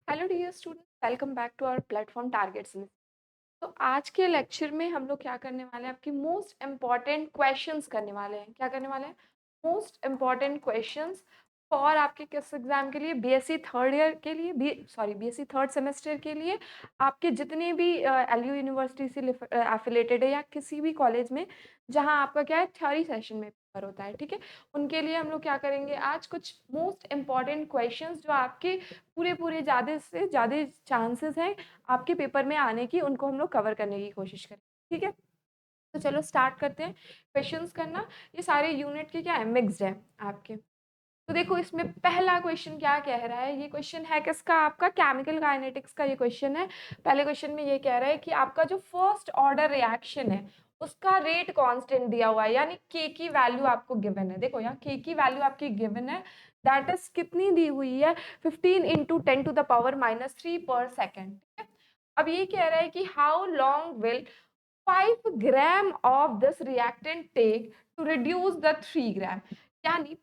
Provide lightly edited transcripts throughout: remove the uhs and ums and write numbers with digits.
Hello dear student, welcome back to our platform targets. तो आज के लेक्चर में हम लोग क्या करने वाले हैं, आपकी मोस्ट इम्पॉर्टेंट क्वेश्चंस करने वाले हैं। क्या करने वाले हैं? मोस्ट इम्पॉर्टेंट क्वेश्चंस फॉर आपके किस एग्जाम के लिए, बीएससी थर्ड ईयर के लिए, बीएससी थर्ड सेमेस्टर के लिए, आपके जितने भी एलयू यूनिवर्सिटी से एफिलेटेड है या किसी भी कॉलेज में जहां आपका क्या है, थ्योरी सेशन में पेपर होता है। ठीक है, उनके लिए हम लोग क्या करेंगे आज, कुछ मोस्ट इम्पॉर्टेंट क्वेश्चंस जो आपके पूरे पूरे ज़्यादा से ज़्यादा चांसेस हैं आपके पेपर में आने की, उनको हम लोग कवर करने की कोशिश करें। ठीक है, तो चलो स्टार्ट करते हैं क्वेश्चंस करना। ये सारे यूनिट के क्या है, मिक्स्ड है आपके। तो देखो इसमें पहला क्वेश्चन क्या कह रहा है, ये क्वेश्चन है किसका, आपका केमिकल काइनेटिक्स का ये क्वेश्चन है। पहले क्वेश्चन में ये कह रहा है कि आपका जो फर्स्ट ऑर्डर रिएक्शन है उसका रेट कांस्टेंट दिया हुआ है, यानी के की वैल्यू आपको गिवन है। देखो यहाँ के की वैल्यू आपकी गिवन है, दैट इज कितनी दी हुई है, 15 इंटू 10⁻³ पर सेकेंड। अब ये कह रहा है कि how long will 5 gram of this reactant take to reduce the 3 gram. यानी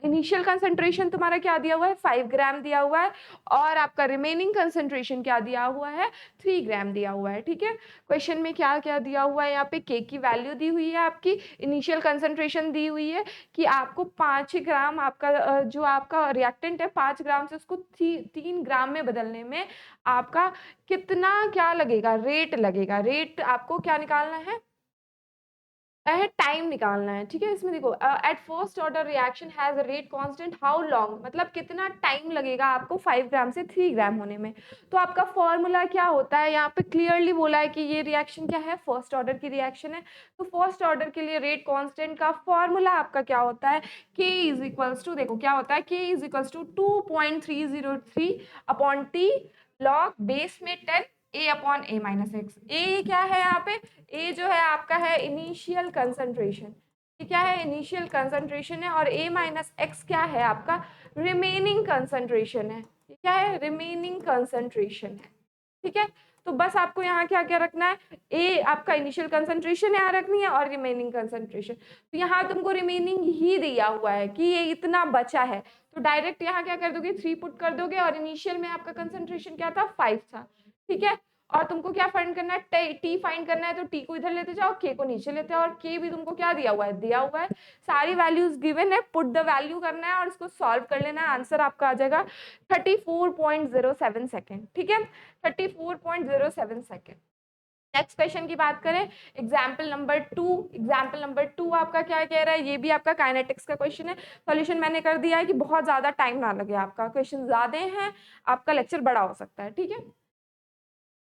इनिशियल कंसंट्रेशन तुम्हारा क्या दिया हुआ है, 5 ग्राम दिया हुआ है, और आपका रिमेनिंग कंसंट्रेशन क्या दिया हुआ है, 3 ग्राम दिया हुआ है। ठीक है, क्वेश्चन में क्या क्या दिया हुआ है, यहाँ पे के की वैल्यू दी हुई है, आपकी इनिशियल कंसंट्रेशन दी हुई है कि आपको 5 ग्राम आपका जो आपका रिएक्टेंट है 5 ग्राम से उसको 3 ग्राम में बदलने में आपका कितना क्या लगेगा, रेट लगेगा। रेट आपको क्या निकालना है, टाइम निकालना है। ठीक है, इसमें देखो at first order reaction has a rate constant how long, मतलब कितना टाइम लगेगा आपको 5 ग्राम से 3 ग्राम होने में। तो आपका फॉर्मूला क्या होता है, यहाँ पे क्लियरली बोला है कि ये रिएक्शन क्या है, फर्स्ट ऑर्डर की रिएक्शन है। तो फर्स्ट ऑर्डर के लिए रेट कांस्टेंट का फॉर्मूला आपका क्या होता है, k इज इक्वल्स टू, देखो क्या होता है, k is equals to 2.303 upon T log base में 10 a upon a minus X. A क्या है यहाँ पे, ए जो है आपका है इनिशियल कंसंट्रेशन, ये क्या है, इनिशियल कंसंट्रेशन है, और ए माइनस एक्स क्या है, आपका रिमेनिंग कंसंट्रेशन है। ये क्या है, रिमेनिंग कंसंट्रेशन है। ठीक है, तो बस आपको यहाँ क्या क्या रखना है, ए आपका इनिशियल कंसंट्रेशन यहाँ रखनी है और रिमेनिंग कंसंट्रेशन। तो यहाँ तुमको रिमेनिंग ही दिया हुआ है कि ये इतना बचा है, तो डायरेक्ट यहाँ क्या कर दोगे, 3 पुट कर दोगे, और इनिशियल में आपका कंसंट्रेशन क्या था, 5 था। ठीक है, और तुमको क्या फाइंड करना है, टी फाइंड करना है, तो टी को इधर लेते जाओ, के को नीचे लेते हैं, और के भी तुमको क्या दिया हुआ है, दिया हुआ है, सारी वैल्यूज गिवन है, पुट द वैल्यू करना है और इसको सॉल्व कर लेना है। आंसर आपका आ जाएगा 34.07 सेकेंड। ठीक है, 34.07 सेकेंड। नेक्स्ट क्वेश्चन की बात करें, एग्जाम्पल नंबर 2। एग्जाम्पल नंबर 2 आपका क्या कह रहा है, ये भी आपका काइनेटिक्स का क्वेश्चन है। सॉल्यूशन मैंने कर दिया है कि बहुत ज्यादा टाइम ना लगे, आपका क्वेश्चन ज्यादा है, आपका लेक्चर बड़ा हो सकता है। ठीक है,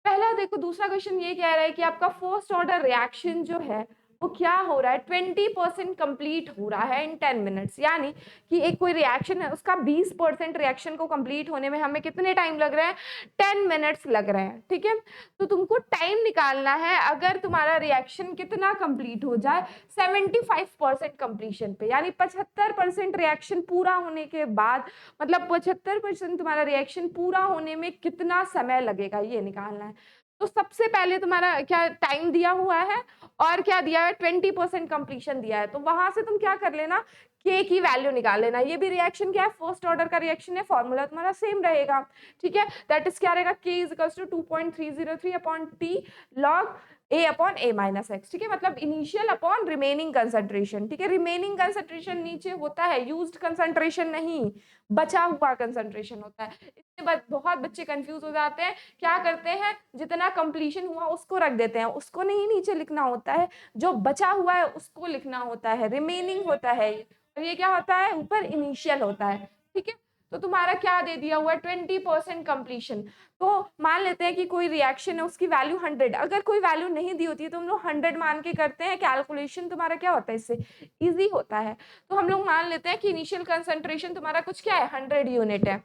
पहला देखो, दूसरा क्वेश्चन ये कह रहा है कि आपका फर्स्ट ऑर्डर रिएक्शन जो है वो क्या हो रहा है, 20% कंप्लीट हो रहा है इन 10 मिनट्स। यानी कि एक कोई रिएक्शन है, उसका 20% रिएक्शन को कंप्लीट होने में हमें कितने टाइम लग रहे हैं, 10 मिनट्स लग रहे हैं। ठीक है, तो तुमको टाइम निकालना है, अगर तुम्हारा रिएक्शन कितना कंप्लीट हो जाए, 75% कंप्लीशन पे, यानी 75% रिएक्शन पूरा होने के बाद, मतलब 75% तुम्हारा रिएक्शन पूरा होने में कितना समय लगेगा, ये निकालना है। तो सबसे पहले तुम्हारा क्या टाइम दिया हुआ है और क्या दिया है, 20% कंप्लीशन दिया है, तो वहां से तुम क्या कर लेना, के की वैल्यू निकाल लेना। ये भी रिएक्शन क्या है, फर्स्ट ऑर्डर का रिएक्शन है, फॉर्मूला तुम्हारा सेम रहेगा। ठीक है, दैट इज क्या रहेगा, k is equals to 2.303 upon T log a upon a minus x. ठीक है, मतलब इनिशियल अपॉन रिमेनिंग कंसंट्रेशन। ठीक है, रिमेनिंग कंसंट्रेशन नीचे होता है, यूज्ड कंसंट्रेशन नहीं, बचा हुआ कंसंट्रेशन होता है। इसके बाद बहुत बच्चे कंफ्यूज हो जाते हैं, क्या करते हैं, जितना कंप्लीशन हुआ उसको रख देते हैं, उसको नहीं नीचे लिखना होता है, जो बचा हुआ है उसको लिखना होता है, रिमेनिंग होता है, और ये क्या होता है, ऊपर इनिशियल होता है। ठीक है, तो तुम्हारा क्या दे दिया हुआ है, 20% कंप्लीशन। तो मान लेते हैं कि कोई रिएक्शन है, उसकी वैल्यू 100, अगर कोई वैल्यू नहीं दी होती है तो हम लोग 100 मान के करते हैं कैलकुलेशन, तुम्हारा क्या होता है, इससे इजी होता है। तो हम लोग मान लेते हैं कि इनिशियल कंसंट्रेशन तुम्हारा कुछ क्या है, 100 यूनिट है।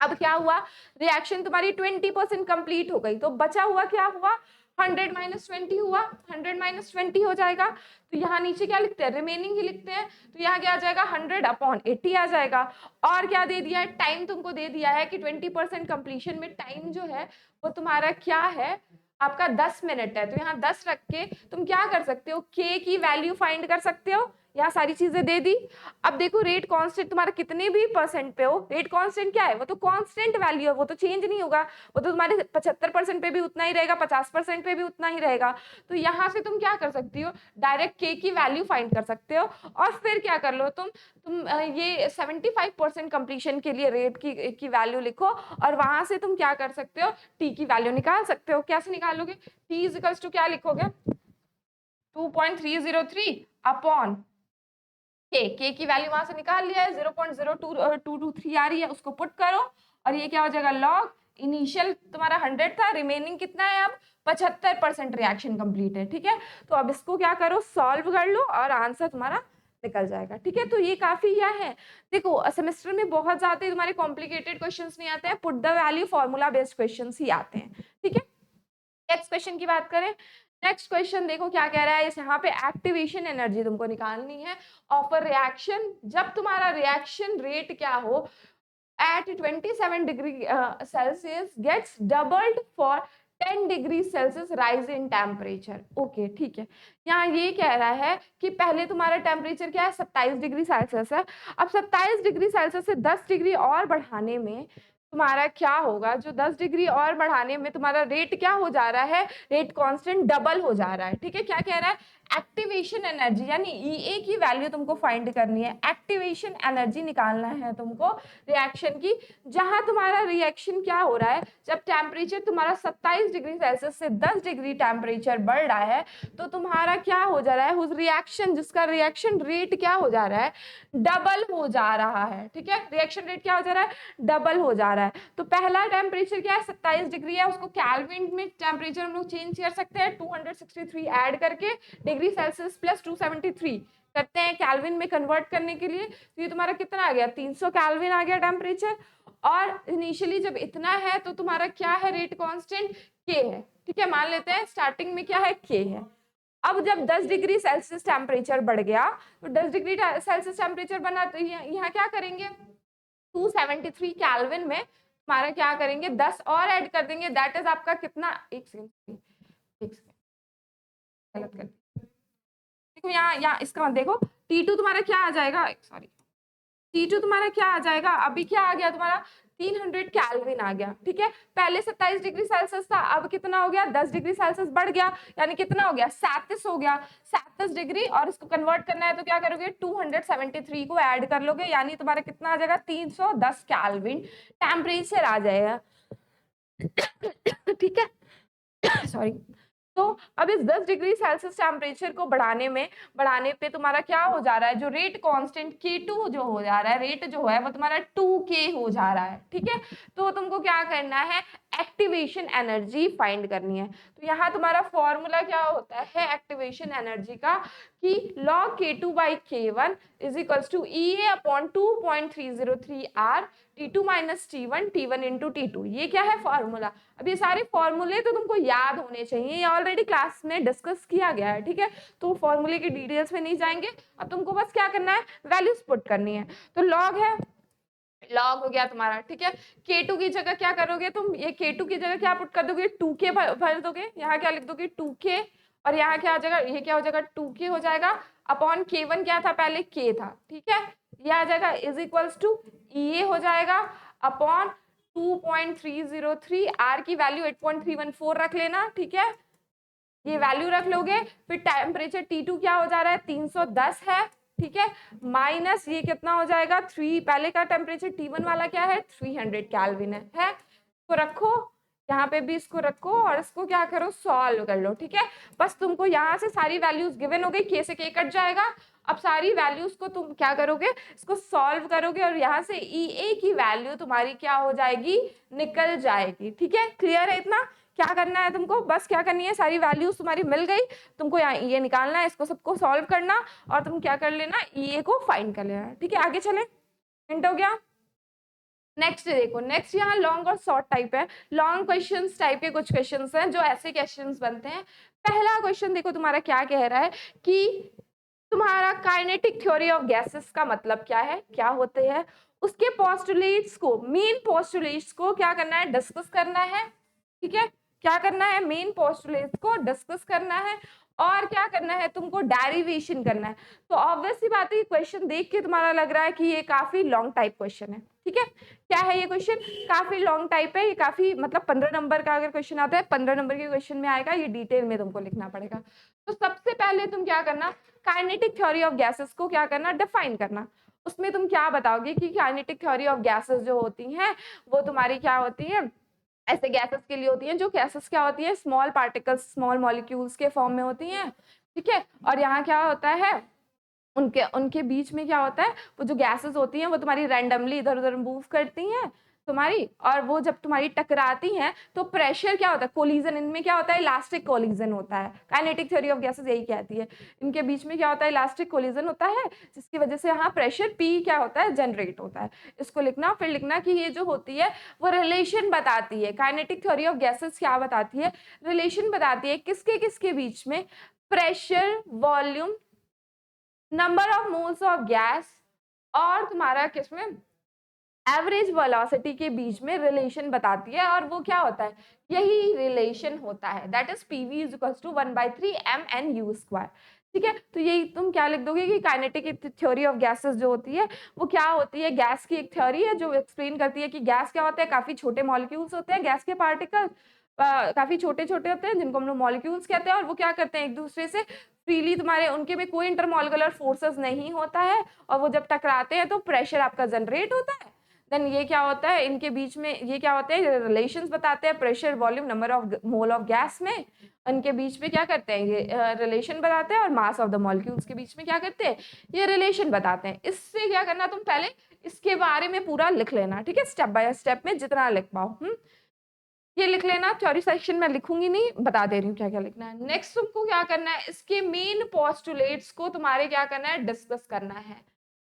अब क्या हुआ, रिएक्शन तुम्हारी 20% कंप्लीट हो गई, तो बचा हुआ क्या हुआ, 100 माइनस 20 हुआ, 100 माइनस 20 हो जाएगा। तो यहाँ नीचे क्या लिखते हैं, रिमेनिंग ही लिखते हैं, तो यहाँ क्या आ जाएगा, 100 अपॉन 80 आ जाएगा। और क्या दे दिया है, टाइम तुमको दे दिया है कि 20% कंप्लीशन में टाइम जो है वो तुम्हारा क्या है, आपका 10 मिनट है। तो यहाँ 10 रख के तुम क्या कर सकते हो, के की वैल्यू फाइंड कर सकते हो, यहाँ सारी चीजें दे दी। अब देखो रेट कांस्टेंट तुम्हारा कितने भी परसेंट पे हो, रेट कांस्टेंट क्या है, वो तो कांस्टेंट वैल्यू है, वो तो चेंज नहीं होगा, वो तो तुम्हारे 75% पे भी उतना ही रहेगा, 50% पे भी उतना ही रहेगा। तो यहाँ से तुम क्या कर सकती हो, डायरेक्ट के की वैल्यू फाइंड कर सकते हो, और फिर क्या कर लो तुम ये 75% कंप्लीशन के लिए रेट की वैल्यू लिखो, और वहां से तुम क्या कर सकते हो, टी की वैल्यू निकाल सकते हो। कैसे निकालोगे, टी इज इक्वल्स टू क्या लिखोगे, 2.303 अपॉन के की वैल्यू वहां से निकाल लिया है, 0.0223 आ रही है, उसको पुट करो, और ये क्या हो जाएगा, लॉग इनिशियल तुम्हारा 100 था, रिमेनिंग कितना है अब 75% रिएक्शन कंप्लीट है। ठीक है, तो अब इसको क्या करो, सॉल्व कर लो और आंसर तुम्हारा निकल जाएगा। ठीक है, तो ये काफी यह है। देखो सेमेस्टर में बहुत ज्यादा तुम्हारे कॉम्प्लिकेटेड क्वेश्चंस नहीं आते हैं, put the value formula based questions ही आते हैं। ठीक है, नेक्स्ट क्वेश्चन की बात करें, नेक्स्ट क्वेश्चन देखो क्या कह रहा है, यहाँ पे एक्टिवेशन एनर्जी तुमको निकालनी है ऑफ अ रिएक्शन, जब तुम्हारा रिएक्शन रेट क्या हो, at 27 degree Celsius gets doubled for 10 degree Celsius rise in temperature। Okay ठीक है, यहाँ ये कह रहा है कि पहले तुम्हारा टेम्परेचर क्या है, 27 डिग्री सेल्सियस है। अब 27 डिग्री सेल्सियस से 10 डिग्री और बढ़ाने में तुम्हारा क्या होगा, जो 10 डिग्री और बढ़ाने में तुम्हारा रेट क्या हो जा रहा है, रेट कांस्टेंट डबल हो जा रहा है। ठीक है, क्या कह रहा है, एक्टिवेशन एनर्जी यानी ईए की वैल्यू तुमको फाइंड करनी है, एक्टिवेशन एनर्जी निकालना है तुमको रिएक्शन की, जहां तुम्हारा रिएक्शन क्या हो रहा है, जब टेम्परेचर तुम्हारा 27 डिग्री सेल्सियस से 10 डिग्री टेम्परेचर बढ़ रहा है, तो तुम्हारा क्या हो जा रहा है, उस रिएक्शन जिसका रिएक्शन रेट क्या हो जा रहा है, डबल हो जा रहा है। ठीक है, रिएक्शन रेट क्या हो जा रहा है, डबल हो जा रहा है। तो पहला टेम्परेचर क्या है, 27 डिग्री है, उसको केल्विन में टेम्परेचर हम लोग चेंज कर सकते हैं, 263 ऐड करके डिग्री सेल्सियस प्लस 273 करते हैं केल्विन में कन्वर्ट करने के लिए, तो ये तुम्हारा कितना आ गया, 300 केल्विन आ गया टेम्परेचर। और इनिशियली जब इतना है तो तुम्हारा क्या है, रेट कांस्टेंट के है। ठीक है, मान लेते हैं स्टार्टिंग में क्या है, के है। अब जब 10 डिग्री सेल्सियस टेम्परेचर बढ़ गया, तो 10 डिग्री सेल्सियस टेम्परेचर बना, तो यहाँ क्या करेंगे, 273 केल्विन में तुम्हारा क्या करेंगे, 10 और ऐड कर देंगे, दैट इज आपका कितना, एक सेकंड गलत कर, देखो यहाँ इसका देखो, T2 तुम्हारा क्या आ जाएगा, सॉरी T2 तुम्हारा क्या आ जाएगा, अभी क्या आ गया तुम्हारा 300 केल्विन आ गया। ठीक है, पहले 27 डिग्री सेल्सियस था, अब कितना हो गया, 10 डिग्री सेल्सियस बढ़ गया, यानी कितना हो गया, 37 हो गया, 37 डिग्री, और इसको कन्वर्ट करना है तो क्या करोगे, 273 को ऐड कर लोगे, यानी तुम्हारा कितना आ जाएगा, 310 केल्विन टेम्परेचर आ जाएगा। ठीक है सॉरी, तो अब इस 10 डिग्री सेल्सियस टेम्परेचर को बढ़ाने पे तुम्हारा क्या हो जा रहा है, जो रेट कांस्टेंट K2 जो हो जा रहा है, रेट जो है वो तुम्हारा 2K हो जा रहा है। ठीक है, तो तुमको क्या करना है, एक्टिवेशन एनर्जी फाइंड करनी है। तो यहाँ तुम्हारा फॉर्मूला क्या होता है एक्टिवेशन एनर्जी का, कि log K2 by K1 is equals to EA upon 2.303 R T2 minus T1 T1 into T2। ये क्या है फॉर्मूला। अब ये सारे फॉर्मूले तो तुमको याद होने चाहिए, ये ऑलरेडी क्लास में डिस्कस किया गया है। ठीक है, तो फॉर्मूले की डिटेल्स में नहीं जाएंगे, अब तुमको बस क्या करना है, वैल्यूज पुट करनी है। तो लॉग है, लॉग हो गया तुम्हारा। ठीक है, K2 की जगह क्या करोगे तुम, ये K2 की जगह क्या पुट कर दोगे, 2K भर दोगे, यहाँ क्या लिख दोगे 2K, और यहाँ क्या हो जाएगा, ये क्या हो जाएगा 2K हो जाएगा, अपॉन K1 क्या था, पहले K था। ठीक है, ये आ जाएगा इज इक्वल्स टू EA हो जाएगा अपॉन 2.303, R की वैल्यू 8.314 रख लेना। ठीक है, ये वैल्यू रख लोगे, फिर टेम्परेचर T2 क्या हो जा रहा है, 310 है। ठीक है, माइनस ये कितना हो जाएगा 3, पहले का टेम्परेचर T1 वाला क्या है 300 केल्विन है। इसको रखो, यहाँ पे भी इसको रखो, और इसको क्या करो, सॉल्व कर लो। ठीक है, बस तुमको यहाँ से सारी वैल्यूज गिवन हो गई, K से K कट जाएगा। अब सारी वैल्यूज को तुम क्या करोगे, इसको सॉल्व करोगे, और यहाँ से EA की वैल्यू तुम्हारी क्या हो जाएगी, निकल जाएगी। ठीक है, क्लियर है इतना। क्या करना है तुमको, बस क्या करनी है, सारी वैल्यूज तुम्हारी मिल गई, तुमको यहाँ ये निकालना है, इसको सबको सॉल्व करना, और तुम क्या कर लेना, EA को फाइंड कर लेना। ठीक है, आगे चले, हिंट हो गया। नेक्स्ट देखो, नेक्स्ट यहाँ लॉन्ग और शॉर्ट टाइप है। लॉन्ग क्वेश्चंस टाइप के कुछ क्वेश्चंस हैं जो ऐसे क्वेश्चंस बनते हैं। पहला क्वेश्चन देखो तुम्हारा क्या कह रहा है कि तुम्हारा काइनेटिक थ्योरी ऑफ गैसेस का मतलब क्या है, क्या होते हैं, उसके पोस्टुलेट्स को, मेन पोस्टुलेट्स को क्या करना है, डिस्कस करना है। ठीक है, क्या करना है, मेन पोस्टुलेट्स को डिस्कस करना है, और क्या करना है तुमको, डेरिवेशन करना है। तो ऑब्वियस सी बात है, क्वेश्चन देख के तुम्हारा लग रहा है कि ये काफी लॉन्ग टाइप क्वेश्चन है, ठीक है। क्या है ये क्वेश्चन, काफी लॉन्ग टाइप है, ये काफी मतलब 15 नंबर का अगर क्वेश्चन आता है, 15 नंबर के क्वेश्चन में आएगा, ये डिटेल में तुमको लिखना पड़ेगा। तो सबसे पहले तुम क्या करना, काइनेटिक थ्योरी ऑफ गैसेस को क्या करना, डिफाइन करना। उसमें तुम क्या बताओगे कि काइनेटिक थ्योरी ऑफ गैसेस जो होती हैं वो तुम्हारी क्या होती है, ऐसे गैसेस के लिए होती हैं जो गैसेस क्या होती है, स्मॉल पार्टिकल्स, स्मॉल मॉलिक्यूल्स के फॉर्म में होती हैं, ठीक है। और यहाँ क्या होता है, उनके उनके बीच में क्या होता है, वो जो गैसेस होती हैं वो तुम्हारी रैंडमली इधर उधर मूव करती हैं तुम्हारी, और वो जब तुम्हारी टकराती हैं तो प्रेशर क्या होता है, कोलिजन, इनमें क्या होता है, इलास्टिक कोलिजन होता है। काइनेटिक थ्योरी ऑफ गैसेस यही कहती है, इनके बीच में क्या होता है, इलास्टिक कोलिजन होता है, जिसकी वजह से यहाँ प्रेशर P क्या होता है, जनरेट होता है। इसको लिखना, फिर लिखना कि ये जो होती है वो रिलेशन बताती है, काइनेटिक थ्योरी ऑफ गैसेस क्या बताती है, रिलेशन बताती है किसके किसके बीच में, pressure, volume, number of moles of gas और तुम्हारा किसमें एवरेज वेलोसिटी के बीच में रिलेशन बताती है। और वो क्या होता है, यही रिलेशन होता है, that is PV is equals to 1/3 mn/u²। ठीक है, तो यही तुम क्या लिख दोगे कि काइनेटिक थ्योरी ऑफ गैसेस जो होती है वो क्या होती है, गैस की एक थ्योरी है जो एक्सप्लेन करती है कि गैस क्या होता है, काफी छोटे मॉलिक्यूल्स होते हैं, गैस के पार्टिकल काफी छोटे छोटे होते हैं जिनको हम लोग मॉलिक्यूल्स कहते हैं, और वो क्या करते हैं एक दूसरे से फ्रीली, तुम्हारे उनके में कोई इंटरमॉलिक्यूलर फोर्सेस नहीं होता है, और वो जब टकराते हैं तो प्रेशर आपका जनरेट होता है। देन ये क्या होता है, इनके बीच में ये क्या होते हैं, रिलेशंस बताते हैं, pressure, volume, number of mole of gas में, इनके बीच में क्या करते हैं, ये रिलेशन बताते हैं, और मास ऑफ द मॉलिक्यूल्स के बीच में क्या करते हैं, ये रिलेशन बताते हैं। इससे क्या करना, तुम पहले इसके बारे में पूरा लिख लेना, ठीक है, स्टेप बाय स्टेप में जितना लिख पाओ। ये लिख लेना, थ्योरी सेक्शन में लिखूंगी नहीं, बता दे रही हूँ क्या क्या लिखना है। नेक्स्ट तुमको क्या करना है, इसके मेन पोस्टुलेट्स को तुम्हारे क्या करना है, डिस्कस करना है।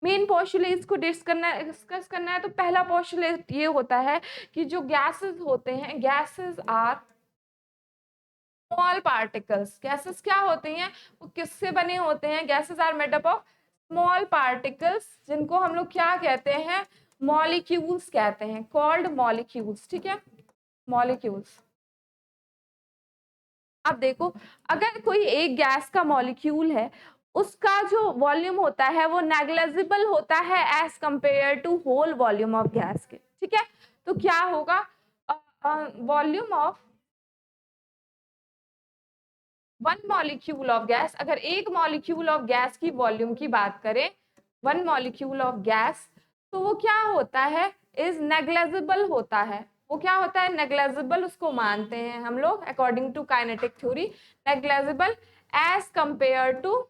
मेन पोस्टुलेट्स को डिस्कस करना है। तो पहला पोस्टुलेट ये होता है कि जो गैसेस होते हैं, gases are small particles. Gases क्या होते हैं, वो किससे बने होते हैं, gases are made up of small particles, जिनको हम लोग क्या कहते हैं, मॉलिक्यूल्स कहते हैं, कॉल्ड मॉलिक्यूल्स, ठीक है, मॉलिक्यूल्स। अब देखो, अगर कोई एक गैस का मॉलिक्यूल है, उसका जो वॉल्यूम होता है वो नेग्लिजिबल होता है as compared to whole volume of gas के, ठीक है। तो क्या होगा, volume of one molecule of gas, अगर एक मॉलिक्यूल ऑफ गैस की वॉल्यूम की बात करें, वन मॉलिक्यूल ऑफ गैस, तो वो क्या होता है, इज नेग्लिजिबल होता है। वो क्या होता है, नेग्लिजिबल, उसको मानते हैं हम लोग according to kinetic theory, negligible as compared to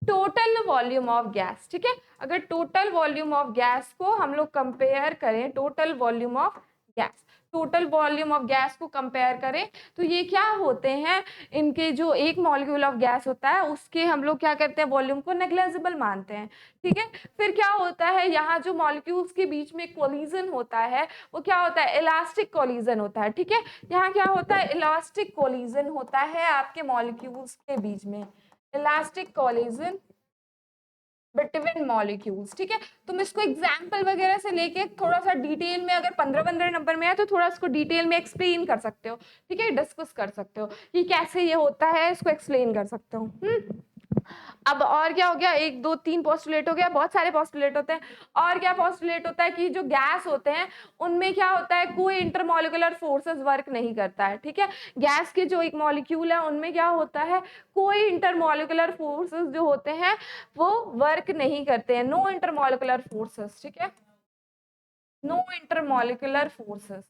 total volume of gas, ठीक है। अगर टोटल वॉल्यूम ऑफ गैस को हम लोग कंपेयर करें, total volume of gas, total volume of gas को कंपेयर करें, तो ये क्या होते हैं, इनके जो एक मॉलिक्यूल ऑफ गैस होता है उसके हम लोग क्या करते हैं, वॉल्यूम को नेग्लिजिबल मानते हैं, ठीक है। फिर क्या होता है, यहाँ जो मॉलिक्यूल्स के बीच में कोलिजन होता है वो क्या होता है, इलास्टिक कोलिजन होता है, ठीक है। यहाँ क्या होता है, इलास्टिक कोलिजन होता है आपके मॉलिक्यूल्स के बीच में, इलास्टिक कोलिजन बिटवीन मॉलिक्यूल्स, ठीक है। तुम इसको एग्जाम्पल वगैरह से लेके थोड़ा सा डिटेल में, अगर 15 नंबर में है तो थोड़ा इसको डिटेल में एक्सप्लेन कर सकते हो, ठीक है, डिस्कस कर सकते हो कि कैसे ये होता है, इसको एक्सप्लेन कर सकते हो। अब और क्या हो गया, 1 2 3 पोस्टुलेट हो गया, बहुत सारे पोस्टुलेट होते हैं। और क्या पोस्टुलेट होता है कि जो गैस होते हैं उनमें क्या होता है, कोई इंटरमॉलिक्यूलर फोर्सेस वर्क नहीं करता है, ठीक है। गैस के जो एक मॉलिक्यूल है उनमें क्या होता है, कोई इंटरमॉलिक्यूलर फोर्सेस जो होते हैं वो वर्क नहीं करते हैं, नो इंटरमॉलिक्यूलर फोर्सेस, ठीक है, नो इंटरमॉलिक्यूलर फोर्सेस,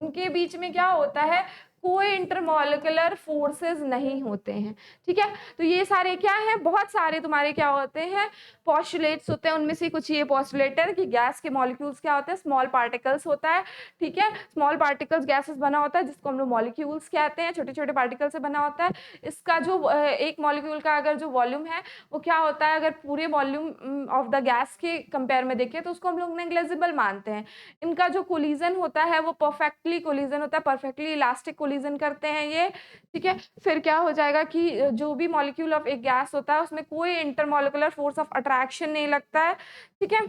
उनके बीच में क्या होता है, कोई इंटरमॉलिक्यूलर फोर्सेस नहीं होते हैं, ठीक है। तो ये सारे क्या हैं, बहुत सारे तुम्हारे क्या होते हैं, पोस्टुलेट्स होते हैं। उनमें से कुछ ये पोस्टुलेट है कि गैस के मॉलिक्यूल्स क्या होते हैं, स्मॉल पार्टिकल्स होता है, ठीक है, स्मॉल पार्टिकल्स गैसेस बना होता है जिसको हम लोग मॉलिक्यूल्स कहते हैं, छोटे छोटे पार्टिकल से बना होता है। इसका जो एक मॉलिक्यूल का अगर जो वॉल्यूम है वो क्या होता है, अगर पूरे वॉल्यूम ऑफ द गैस के कंपेयर में देखें तो उसको हम लोग नेग्लिजिबल मानते हैं। इनका जो कोलिजन होता है वो परफेक्टली कोलिजन होता है, परफेक्टली इलास्टिक कोलिजन करते हैं ये, ठीक है। फिर क्या हो जाएगा कि जो भी मॉलिक्यूल ऑफ एक गैस होता है उसमें कोई इंटरमॉलिक्यूलर फोर्स ऑफ अट्रैक्शन नहीं लगता है, ठीक है।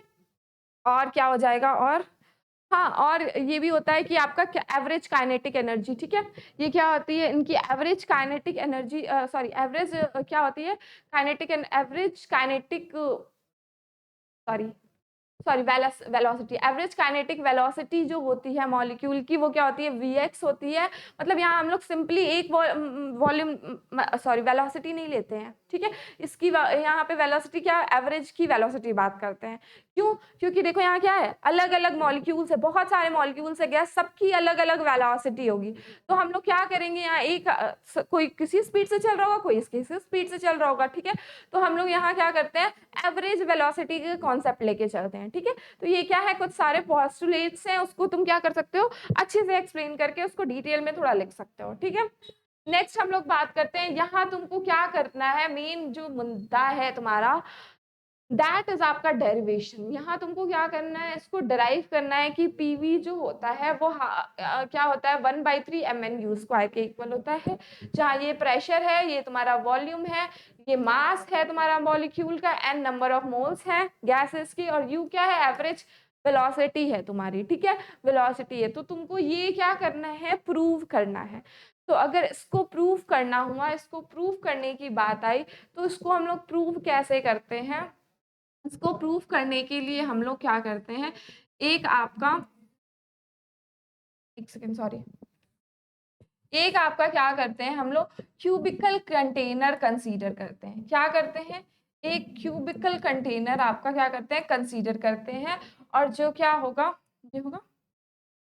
और क्या हो जाएगा, और हाँ, और ये भी होता है कि आपका एवरेज काइनेटिक एनर्जी, ठीक है? ये क्या होती है, इनकी average kinetic energy, sorry average क्या होती है, kinetic and average kinetic, sorry sorry velocity, average kinetic velocity जो होती है मॉलिक्यूल की, वो क्या होती है, Vx होती है। मतलब यहाँ हम लोग सिंपली एक वॉल्यूम, सॉरी वेलोसिटी नहीं लेते हैं, ठीक है? इसकी यहाँ पे वेलोसिटी क्या, एवरेज की वेलोसिटी बात करते हैं। क्यों? क्योंकि देखो यहाँ क्या है, अलग अलग मॉलिक्यूल्स है, बहुत सारे मॉलिक्यूल्स है गैस, सबकी अलग अलग वेलोसिटी होगी। तो हम लोग क्या करेंगे, यहाँ एक कोई किसी स्पीड से चल रहा होगा, कोई किसी स्पीड से चल रहा होगा, ठीक है? तो हम लोग यहाँ क्या करते हैं, एवरेज वेलोसिटी के कॉन्सेप्ट लेके चलते हैं, ठीक है? तो ये क्या है, कुछ सारे पोस्टुलेट्स हैं, उसको तुम क्या कर सकते हो, अच्छे से एक्सप्लेन करके उसको डिटेल में थोड़ा लिख सकते हो, ठीक है? नेक्स्ट हम लोग बात करते हैं, यहाँ तुमको क्या करना है, मेन जो मुद्दा है तुम्हारा, दैट इज आपका डेरिवेशन। यहाँ तुमको क्या करना है, इसको डराइव करना है कि पीवी जो होता है वो क्या होता है, 1/3 mnu² के इक्वल होता है। जहाँ ये प्रेशर है, ये तुम्हारा वॉल्यूम है, ये मास है तुम्हारा मॉलिक्यूल का, एन नंबर ऑफ मोल्स है गैसेस की, और यू क्या है, एवरेज वेलोसिटी है तुम्हारी, ठीक है? वेलोसिटी है, तो तुमको ये क्या करना है, प्रूव करना है। तो अगर इसको प्रूव करना हुआ, इसको प्रूव करने की बात आई, तो इसको हम लोग प्रूव कैसे करते हैं, इसको प्रूफ करने के लिए हम लोग क्या करते हैं, एक आपका, एक सेकेंड सॉरी, एक आपका क्या करते हैं हम लोग, क्यूबिकल कंटेनर कंसीडर करते हैं। क्या करते हैं, एक क्यूबिकल कंटेनर आपका क्या करते हैं, कंसीडर करते हैं। और जो क्या होगा, ये होगा,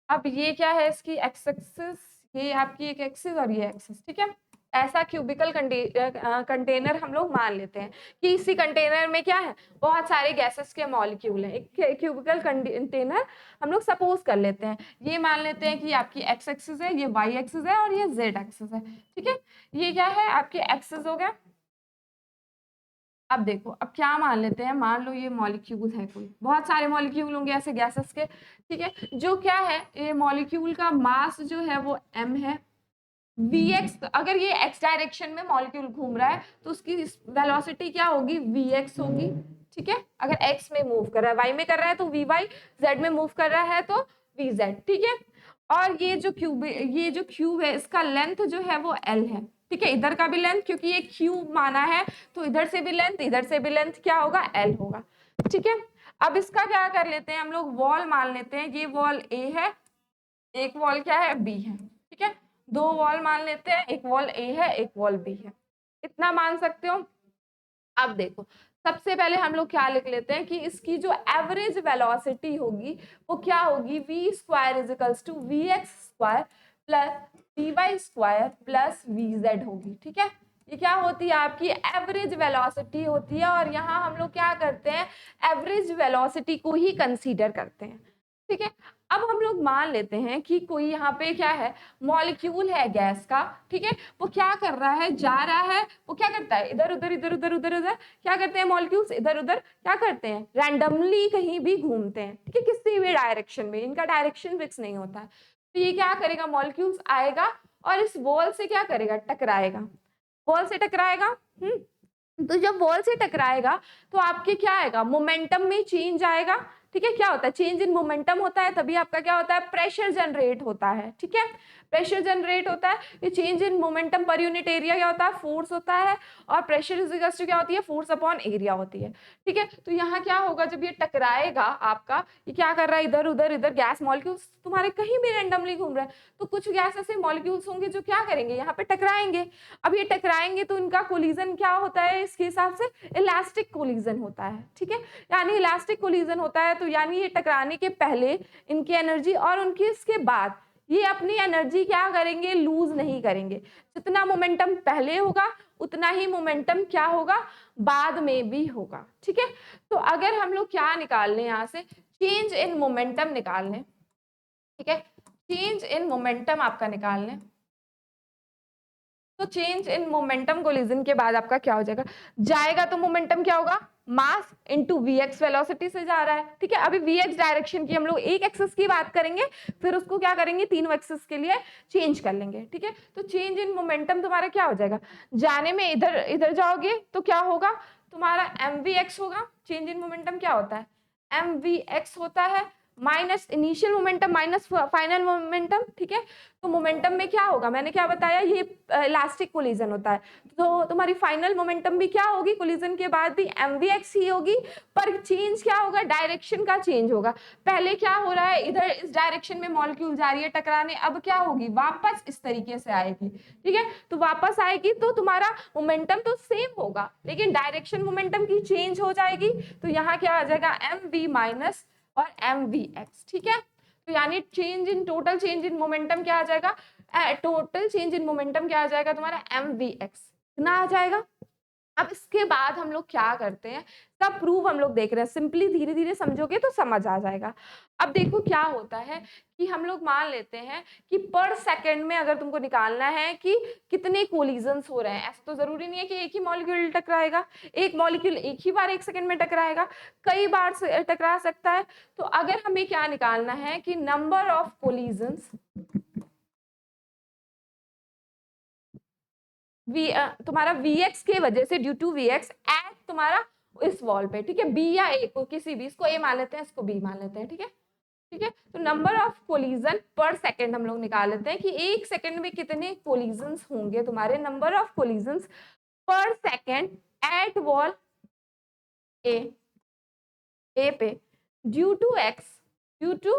अब ये क्या है, इसकी एक्स एक्सिस, ये आपकी एक एक्सिस और ये एक्सिस, ठीक है? ऐसा क्यूबिकल कंटेनर हम लोग मान लेते हैं कि इसी कंटेनर में क्या है, बहुत सारे गैसेस के मॉलिक्यूल हैं। एक क्यूबिकल कंटेनर हम लोग सपोज कर लेते हैं, ये मान लेते हैं कि आपकी एक्स एक्सिस है, ये वाई एक्सिस है और ये जेड एक्सिस है, ठीक है? ये क्या है, आपके एक्सिस हो गया। अब देखो, अब क्या मान लेते हैं, मान लो ये मॉलिक्यूल है, कोई बहुत सारे मॉलिक्यूल होंगे ऐसे गैसेस के, ठीक है? जो क्या है, ये मॉलिक्यूल का मास जो है वो m है। Vx, अगर ये x डायरेक्शन में मॉलिक्यूल घूम रहा है तो उसकी वेलोसिटी क्या होगी, Vx होगी, ठीक है? अगर x में मूव कर रहा है, y में कर रहा है तो Vy, z में मूव कर रहा है तो Vz, ठीक है? और ये जो क्यूब है, इसका लेंथ जो है वो l है, ठीक है? इधर का भी लेंथ, क्योंकि ये क्यूब माना है तो इधर से भी लेंथ, इधर से भी लेंथ क्या होगा, l होगा, ठीक है? अब इसका क्या कर लेते हैं हम लोग, वॉल मान लेते हैं, ये वॉल a है, एक वॉल क्या है, b है, ठीक है? दो वॉल मान लेते हैं, एक वॉल a है, एक वॉल b है, इतना मान सकते हो। अब देखो, सबसे पहले हम लोग क्या लिख लेते हैं कि इसकी जो एवरेज वेलोसिटी होगी वो क्या होगी, v² = vx² + vy² + vz होगी, ठीक है? ये क्या होती है, आपकी एवरेज वेलोसिटी होती है। और यहाँ हम लोग क्या करते हैं, एवरेज वेलोसिटी को ही कंसीडर करते हैं, ठीक है? अब हम लोग मान लेते हैं कि कोई यहाँ पे क्या है, मॉलिक्यूल है गैस का, ठीक है? वो क्या कर रहा है, जा रहा है, वो क्या करता है, इधर उधर इधर उधर उधर उधर क्या करते हैं, मॉलिक्यूल्स इधर उधर क्या करते हैं, रैंडमली कहीं भी घूमते हैं, ठीक है? किसी भी डायरेक्शन में, इनका डायरेक्शन फिक्स नहीं होता है। तो ये क्या करेगा, मॉलिक्यूल्स आएगा और इस वॉल से क्या करेगा, टकराएगा, वॉल से टकराएगा। तो जब वॉल से टकराएगा तो आपके क्या आएगा, मोमेंटम में चेंज आएगा, ठीक है? क्या होता है, चेंज इन मोमेंटम होता है, तभी आपका क्या होता है, प्रेशर जनरेट होता है, ठीक है? प्रेशर जनरेट होता है। ये change in momentum per unit area क्या होता है, फोर्स होता है, और प्रेशर इज इक्वल टू क्या होती है, फोर्स अपॉन एरिया होती है, ठीक है? तो यहाँ क्या होगा, जब ये टकराएगा आपका, ये क्या कर रहा है, इधर उधर इधर गैस मॉलिक्यूल्स तुम्हारे कहीं भी रैंडमली घूम रहे हैं, तो कुछ गैस ऐसे मॉलिक्यूल्स होंगे जो क्या करेंगे, यहाँ पे टकराएंगे। अब ये टकराएंगे तो इनका कोलिजन क्या होता है, इसके हिसाब से इलास्टिक कोलिजन होता है, ठीक है? यानी इलास्टिक कोलिजन होता है, तो यानी ये टकराने के पहले इनकी एनर्जी और उनकी इसके बाद ये अपनी एनर्जी क्या करेंगे, लूज नहीं करेंगे। जितना मोमेंटम पहले होगा उतना ही मोमेंटम क्या होगा, बाद में भी होगा, ठीक है? तो अगर हम लोग क्या निकाल लें यहाँ से, चेंज इन मोमेंटम निकाल लें, ठीक है? चेंज इन मोमेंटम आपका निकाल लें, तो चेंज इन मोमेंटम कोलिजन के बाद आपका क्या हो जाएगा तो मोमेंटम क्या होगा, मास इनटू vx, वेलोसिटी से जा रहा है, ठीक है? अभी vx डायरेक्शन की हम लोग एक एक्सिस की बात करेंगे, फिर उसको क्या करेंगे, तीनों एक्सिस के लिए चेंज कर लेंगे, ठीक है? तो चेंज इन मोमेंटम तुम्हारा क्या हो जाएगा, जाने में इधर इधर जाओगे तो क्या होगा, तुम्हारा mvx होगा। चेंज इन मोमेंटम क्या होता है, mvx होता है, minus initial momentum minus final momentum, ठीक है। तो मोमेंटम में क्या होगा, मैंने क्या बताया, ये इलास्टिक कोलिजन होता है, तो तुम्हारी फाइनल मोमेंटम भी क्या होगी, कोलिजन के बाद भी mvx ही होगी, पर चेंज क्या होगा, डायरेक्शन का चेंज होगा। पहले क्या हो रहा है, इधर इस डायरेक्शन में मॉलिक्यूल जा रही है टकराने, अब क्या होगी, वापस इस तरीके से आएगी, ठीक है। तो वापस आएगी तो तुम्हारा मोमेंटम तो सेम होगा, लेकिन डायरेक्शन मोमेंटम की चेंज हो जाएगी, तो यहाँ क्या आ जाएगा, mv माइनस और mvx, ठीक है। तो यानी change in total change in momentum क्या आ जाएगा, टोटल चेंज इन मोमेंटम क्या आ जाएगा तुम्हारा, mvx इतना आ जाएगा। अब इसके बाद हम लोग क्या करते हैं, सब प्रूफ हम लोग देख रहे हैं, सिंपली धीरे धीरे समझोगे तो समझ आ जाएगा। अब देखो क्या होता है कि हम लोग मान लेते हैं कि पर सेकंड में अगर तुमको निकालना है कि कितने कोलिजन्स हो रहे हैं, ऐसा तो जरूरी नहीं है कि एक ही मॉलिक्यूल टकराएगा, एक मॉलिक्यूल एक ही बार 1 सेकंड में टकराएगा, कई बार से टकरा सकता है। तो अगर हमें क्या निकालना है कि नंबर ऑफ कोलिजन्स तुम्हारा Vx के वजह से, ड्यू टू Vx एट तुम्हारा इस वॉल पे, ठीक है, बी या ए को किसी भी, इसको ए मान लेते हैं, इसको बी मान लेते हैं, ठीक है, ठीक है। तो नंबर ऑफ कोलिजन पर सेकंड हम लोग निकाल लेते हैं कि 1 सेकंड में कितने कोलिजन्स होंगे तुम्हारे, number of collisions per second at wall a पे due to x, due to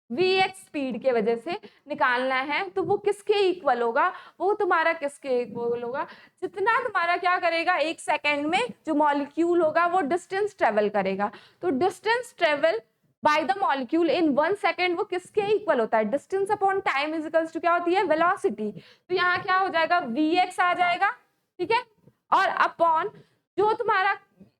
Vx speed के वजह से निकालना है। तो वो किसके इक्वल होगा, वो तुम्हारा किसके इक्वल होगा, जितना तुम्हारा क्या करेगा, 1 सेकंड में जो मॉलिक्यूल होगा वो डिस्टेंस ट्रेवल करेगा। तो distance travel by the molecule in 1 second वो किसके इक्वल होता है, distance upon time is equals to क्या होती है, वेलोसिटी। तो यहाँ क्या हो जाएगा, Vx आ जाएगा, ठीक है, और अपॉन जो तुम्हारा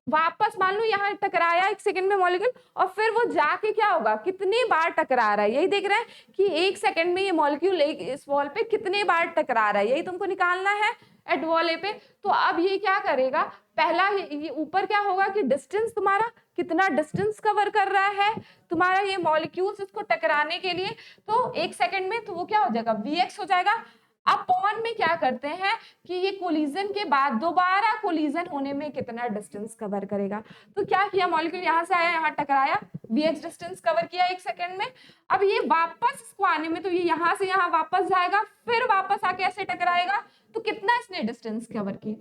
वापस मान लो यहाँ टकराया 1 सेकंड में मॉलिक्यूल, और फिर वो जाके क्या होगा, कितने बार टकरा रहा है, यही देख रहे हैं कि 1 सेकंड में ये मॉलिक्यूल एक इस वॉल पे कितने बार टकरा रहा है, यही तुमको निकालना है एट वॉल ए पे। तो अब ये क्या करेगा, पहला ये ऊपर क्या होगा कि डिस्टेंस तुम्हारा कितना डिस्टेंस कवर कर रहा है तुम्हारा ये मॉलिक्यूल्स इसको टकराने के लिए, तो 1 सेकंड में, तो वो क्या हो जाएगा, Vx हो जाएगा। अपॉन में क्या करते हैं कि ये कोलिजन के बाद दोबारा कोलिजन होने में कितना डिस्टेंस कवर करेगा। तो क्या किया, मॉलिक्यूल यहाँ से आया, यहाँ टकराया, Vx डिस्टेंस कवर किया 1 सेकंड में। अब ये वापस इसको आने में, तो ये यहाँ से यहाँ वापस जाएगा, फिर वापस आके ऐसे टकराएगा, तो कितना इसने डिस्टेंस कवर की,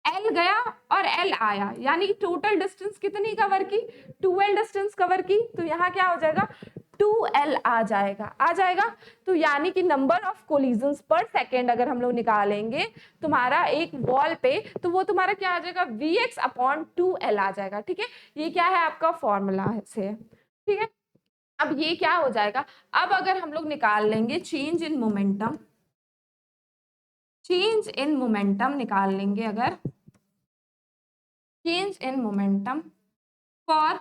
L गया और L आया, यानी टोटल डिस्टेंस कितनी कवर की, 2L डिस्टेंस कवर की। तो यहाँ क्या हो जाएगा, 2L आ जाएगा। तो यानी कि number of collisions per second अगर हम लोग निकालेंगे तुम्हारा एक वॉल पे, तो वो तुम्हारा क्या आ जाएगा, Vx अपॉन 2L आ जाएगा, ठीक है। ये क्या है, आपका फॉर्मूला से, ठीक है। अब ये क्या हो जाएगा, अब अगर हम लोग निकाल लेंगे change in momentum, change in momentum निकाल लेंगे अगर, change in momentum for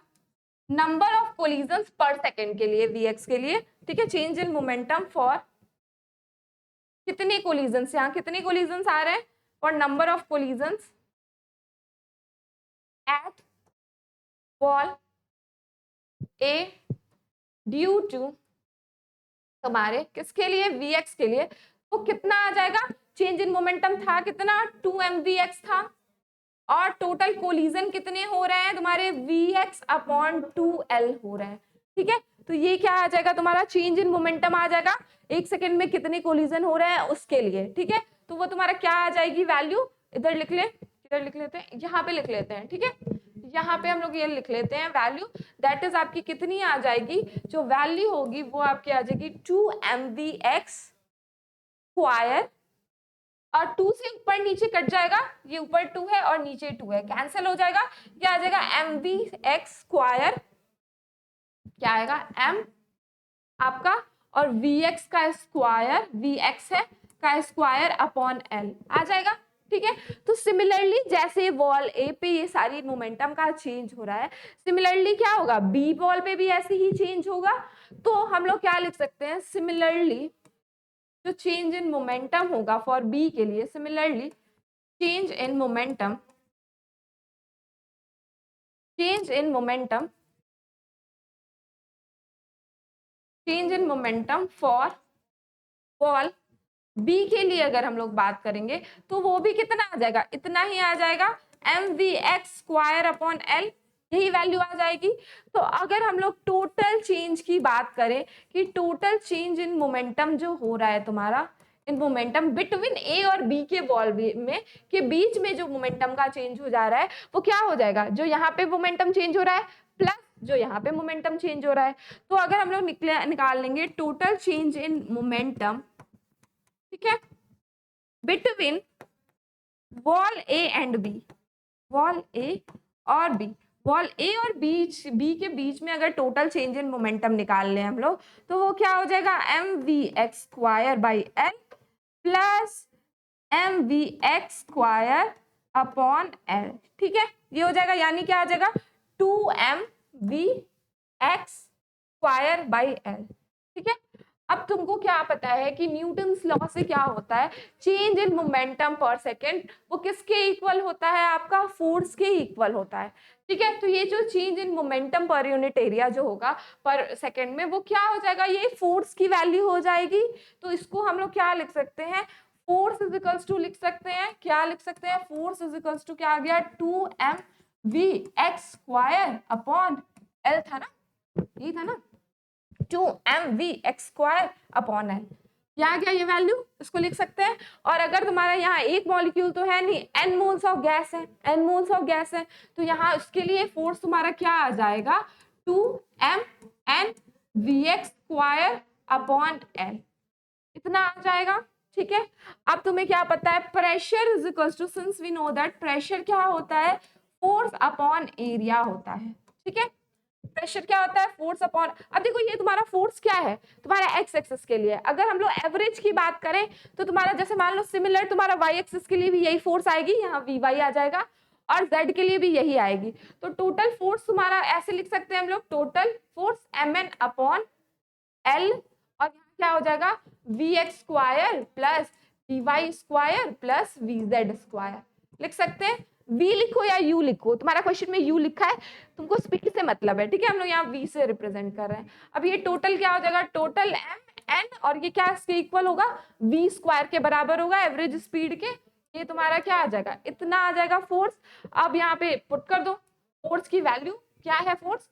number of collisions per second के लिए, Vx के लिए, ठीक है, चेंज इन मोमेंटम फॉर कितने कोलिजन्स, यहाँ कितने कोलिजन्स आ रहे हैं, for number of collisions at wall A due to हमारे किसके लिए, Vx के लिए, तो कितना आ जाएगा, चेंज इन मोमेंटम था कितना, 2mvx था, और टोटल कोलिजन कितने हो रहे हैं तुम्हारे, Vx अपॉन 2L हो रहे हैं, ठीक है। तो ये क्या आ जाएगा तुम्हारा, चेंज इन मोमेंटम आ जाएगा 1 सेकंड में कितने कोलिजन हो रहे हैं उसके लिए, ठीक है। तो वो तुम्हारा क्या आ जाएगी वैल्यू, इधर लिख ले, इधर लिख लेते हैं, यहाँ पे लिख लेते हैं, ठीक है, यहाँ पे हम लोग ये लिख लेते हैं वैल्यू, दैट इज आपकी कितनी आ जाएगी, जो वैल्यू होगी वो आपकी आ जाएगी 2mvx स्क्वायर, और 2 से ऊपर नीचे कट जाएगा, ये ऊपर 2 है और नीचे 2 है, कैंसिल हो जाएगा, ये आ जाएगा mvx स्क्वायर, क्या आएगा m आपका, और vx का स्क्वायर, vx है का स्क्वायर अपॉन l आ जाएगा, ठीक है। तो सिमिलरली जैसे वॉल ए पे ये सारी मोमेंटम का चेंज हो रहा है, सिमिलरली क्या होगा, बी वॉल पे भी ऐसे ही चेंज होगा। तो हम लोग क्या लिख सकते हैं, सिमिलरली जो चेंज इन मोमेंटम होगा फॉर बी के लिए, similarly change in momentum, change in momentum, change in momentum for wall B के लिए अगर हम लोग बात करेंगे, तो वो भी कितना आ जाएगा, इतना ही आ जाएगा mvx स्क्वायर अपॉन l, यही वैल्यू आ जाएगी। तो अगर हम लोग टोटल चेंज की बात करें कि टोटल चेंज इन मोमेंटम जो हो रहा है तुम्हारा, इन मोमेंटम बिटवीन ए और बी के बॉल में के बीच में जो मोमेंटम का चेंज हो जा रहा है वो क्या हो जाएगा, जो यहाँ पे मोमेंटम चेंज हो रहा है प्लस जो यहाँ पे मोमेंटम चेंज हो रहा है। तो अगर हम लोग निकाल लेंगे टोटल चेंज इन मोमेंटम, ठीक है, between wall A and B, wall A और बी, वॉल ए और बी के बीच में अगर टोटल चेंज इन मोमेंटम निकाल लें हम लोग तो वो क्या हो जाएगा, M V X square by L plus M V X square upon L. ठीक है, ये हो जाएगा, यानी क्या आ जाएगा 2mv x square by L. ठीक है, अब तुमको क्या पता है कि न्यूटन्स लॉ से क्या होता है, चेंज इन मोमेंटम पर सेकेंड वो किसके इक्वल होता है, आपका फोर्स के इक्वल होता है। ठीक है, तो ये जो change in momentum per unit area जो होगा पर सेकेंड में वो क्या हो जाएगा, ये फोर्स की वैल्यू हो जाएगी। तो इसको हम लोग क्या लिख सकते हैं, फोर्स इज इक्वल्स टू लिख सकते हैं, क्या लिख सकते हैं, फोर्स इज इक्वल्स टू क्या आ गया 2mv x square upon L था ना, ये था ना 2mv x square upon L, क्या गया ये वैल्यू, इसको लिख सकते हैं। और अगर तुम्हारा यहाँ एक मॉलिक्यूल तो है नहीं, n मोल्स ऑफ गैस है, n मोल्स ऑफ गैस है, तो यहाँ उसके लिए फोर्स तुम्हारा क्या आ जाएगा 2mn vx square upon L, इतना आ जाएगा। ठीक है, अब तुम्हें क्या पता है, pressure is equal to, since we know that pressure क्या होता है, फोर्स अपॉन एरिया होता है। ठीक है, प्रेशर क्या होता है, फोर्स अपॉन, अब देखो ये तुम्हारा फोर्स क्या है तुम्हारा एक्स एक्सिस के लिए, अगर हम लोग एवरेज की बात करें तो तुम्हारा जैसे मान लो सिमिलर तुम्हारा वाई एक्सिस के लिए भी यही फोर्स आएगी, यहाँ वी वाई आ जाएगा और जेड के लिए भी यही आएगी। तो टोटल फोर्स तुम्हारा ऐसे लिख सकते हैं हम लोग, total force M N upon L, और यहाँ क्या हो जाएगा V X square plus V Y square plus V Z square, लिख सकते हैं। v लिखो या u लिखो, तुम्हारा क्वेश्चन में u लिखा है, तुमको स्पीड से मतलब है। ठीक है, हम लोग यहाँ v से रिप्रेजेंट कर रहे हैं। अब ये टोटल क्या हो जाएगा, टोटल m n, और ये क्या इसके इक्वल होगा, v स्क्वायर के बराबर होगा एवरेज स्पीड के, ये तुम्हारा क्या आ जाएगा, इतना आ जाएगा फोर्स। अब यहाँ पे पुट कर दो फोर्स की वैल्यू, क्या है force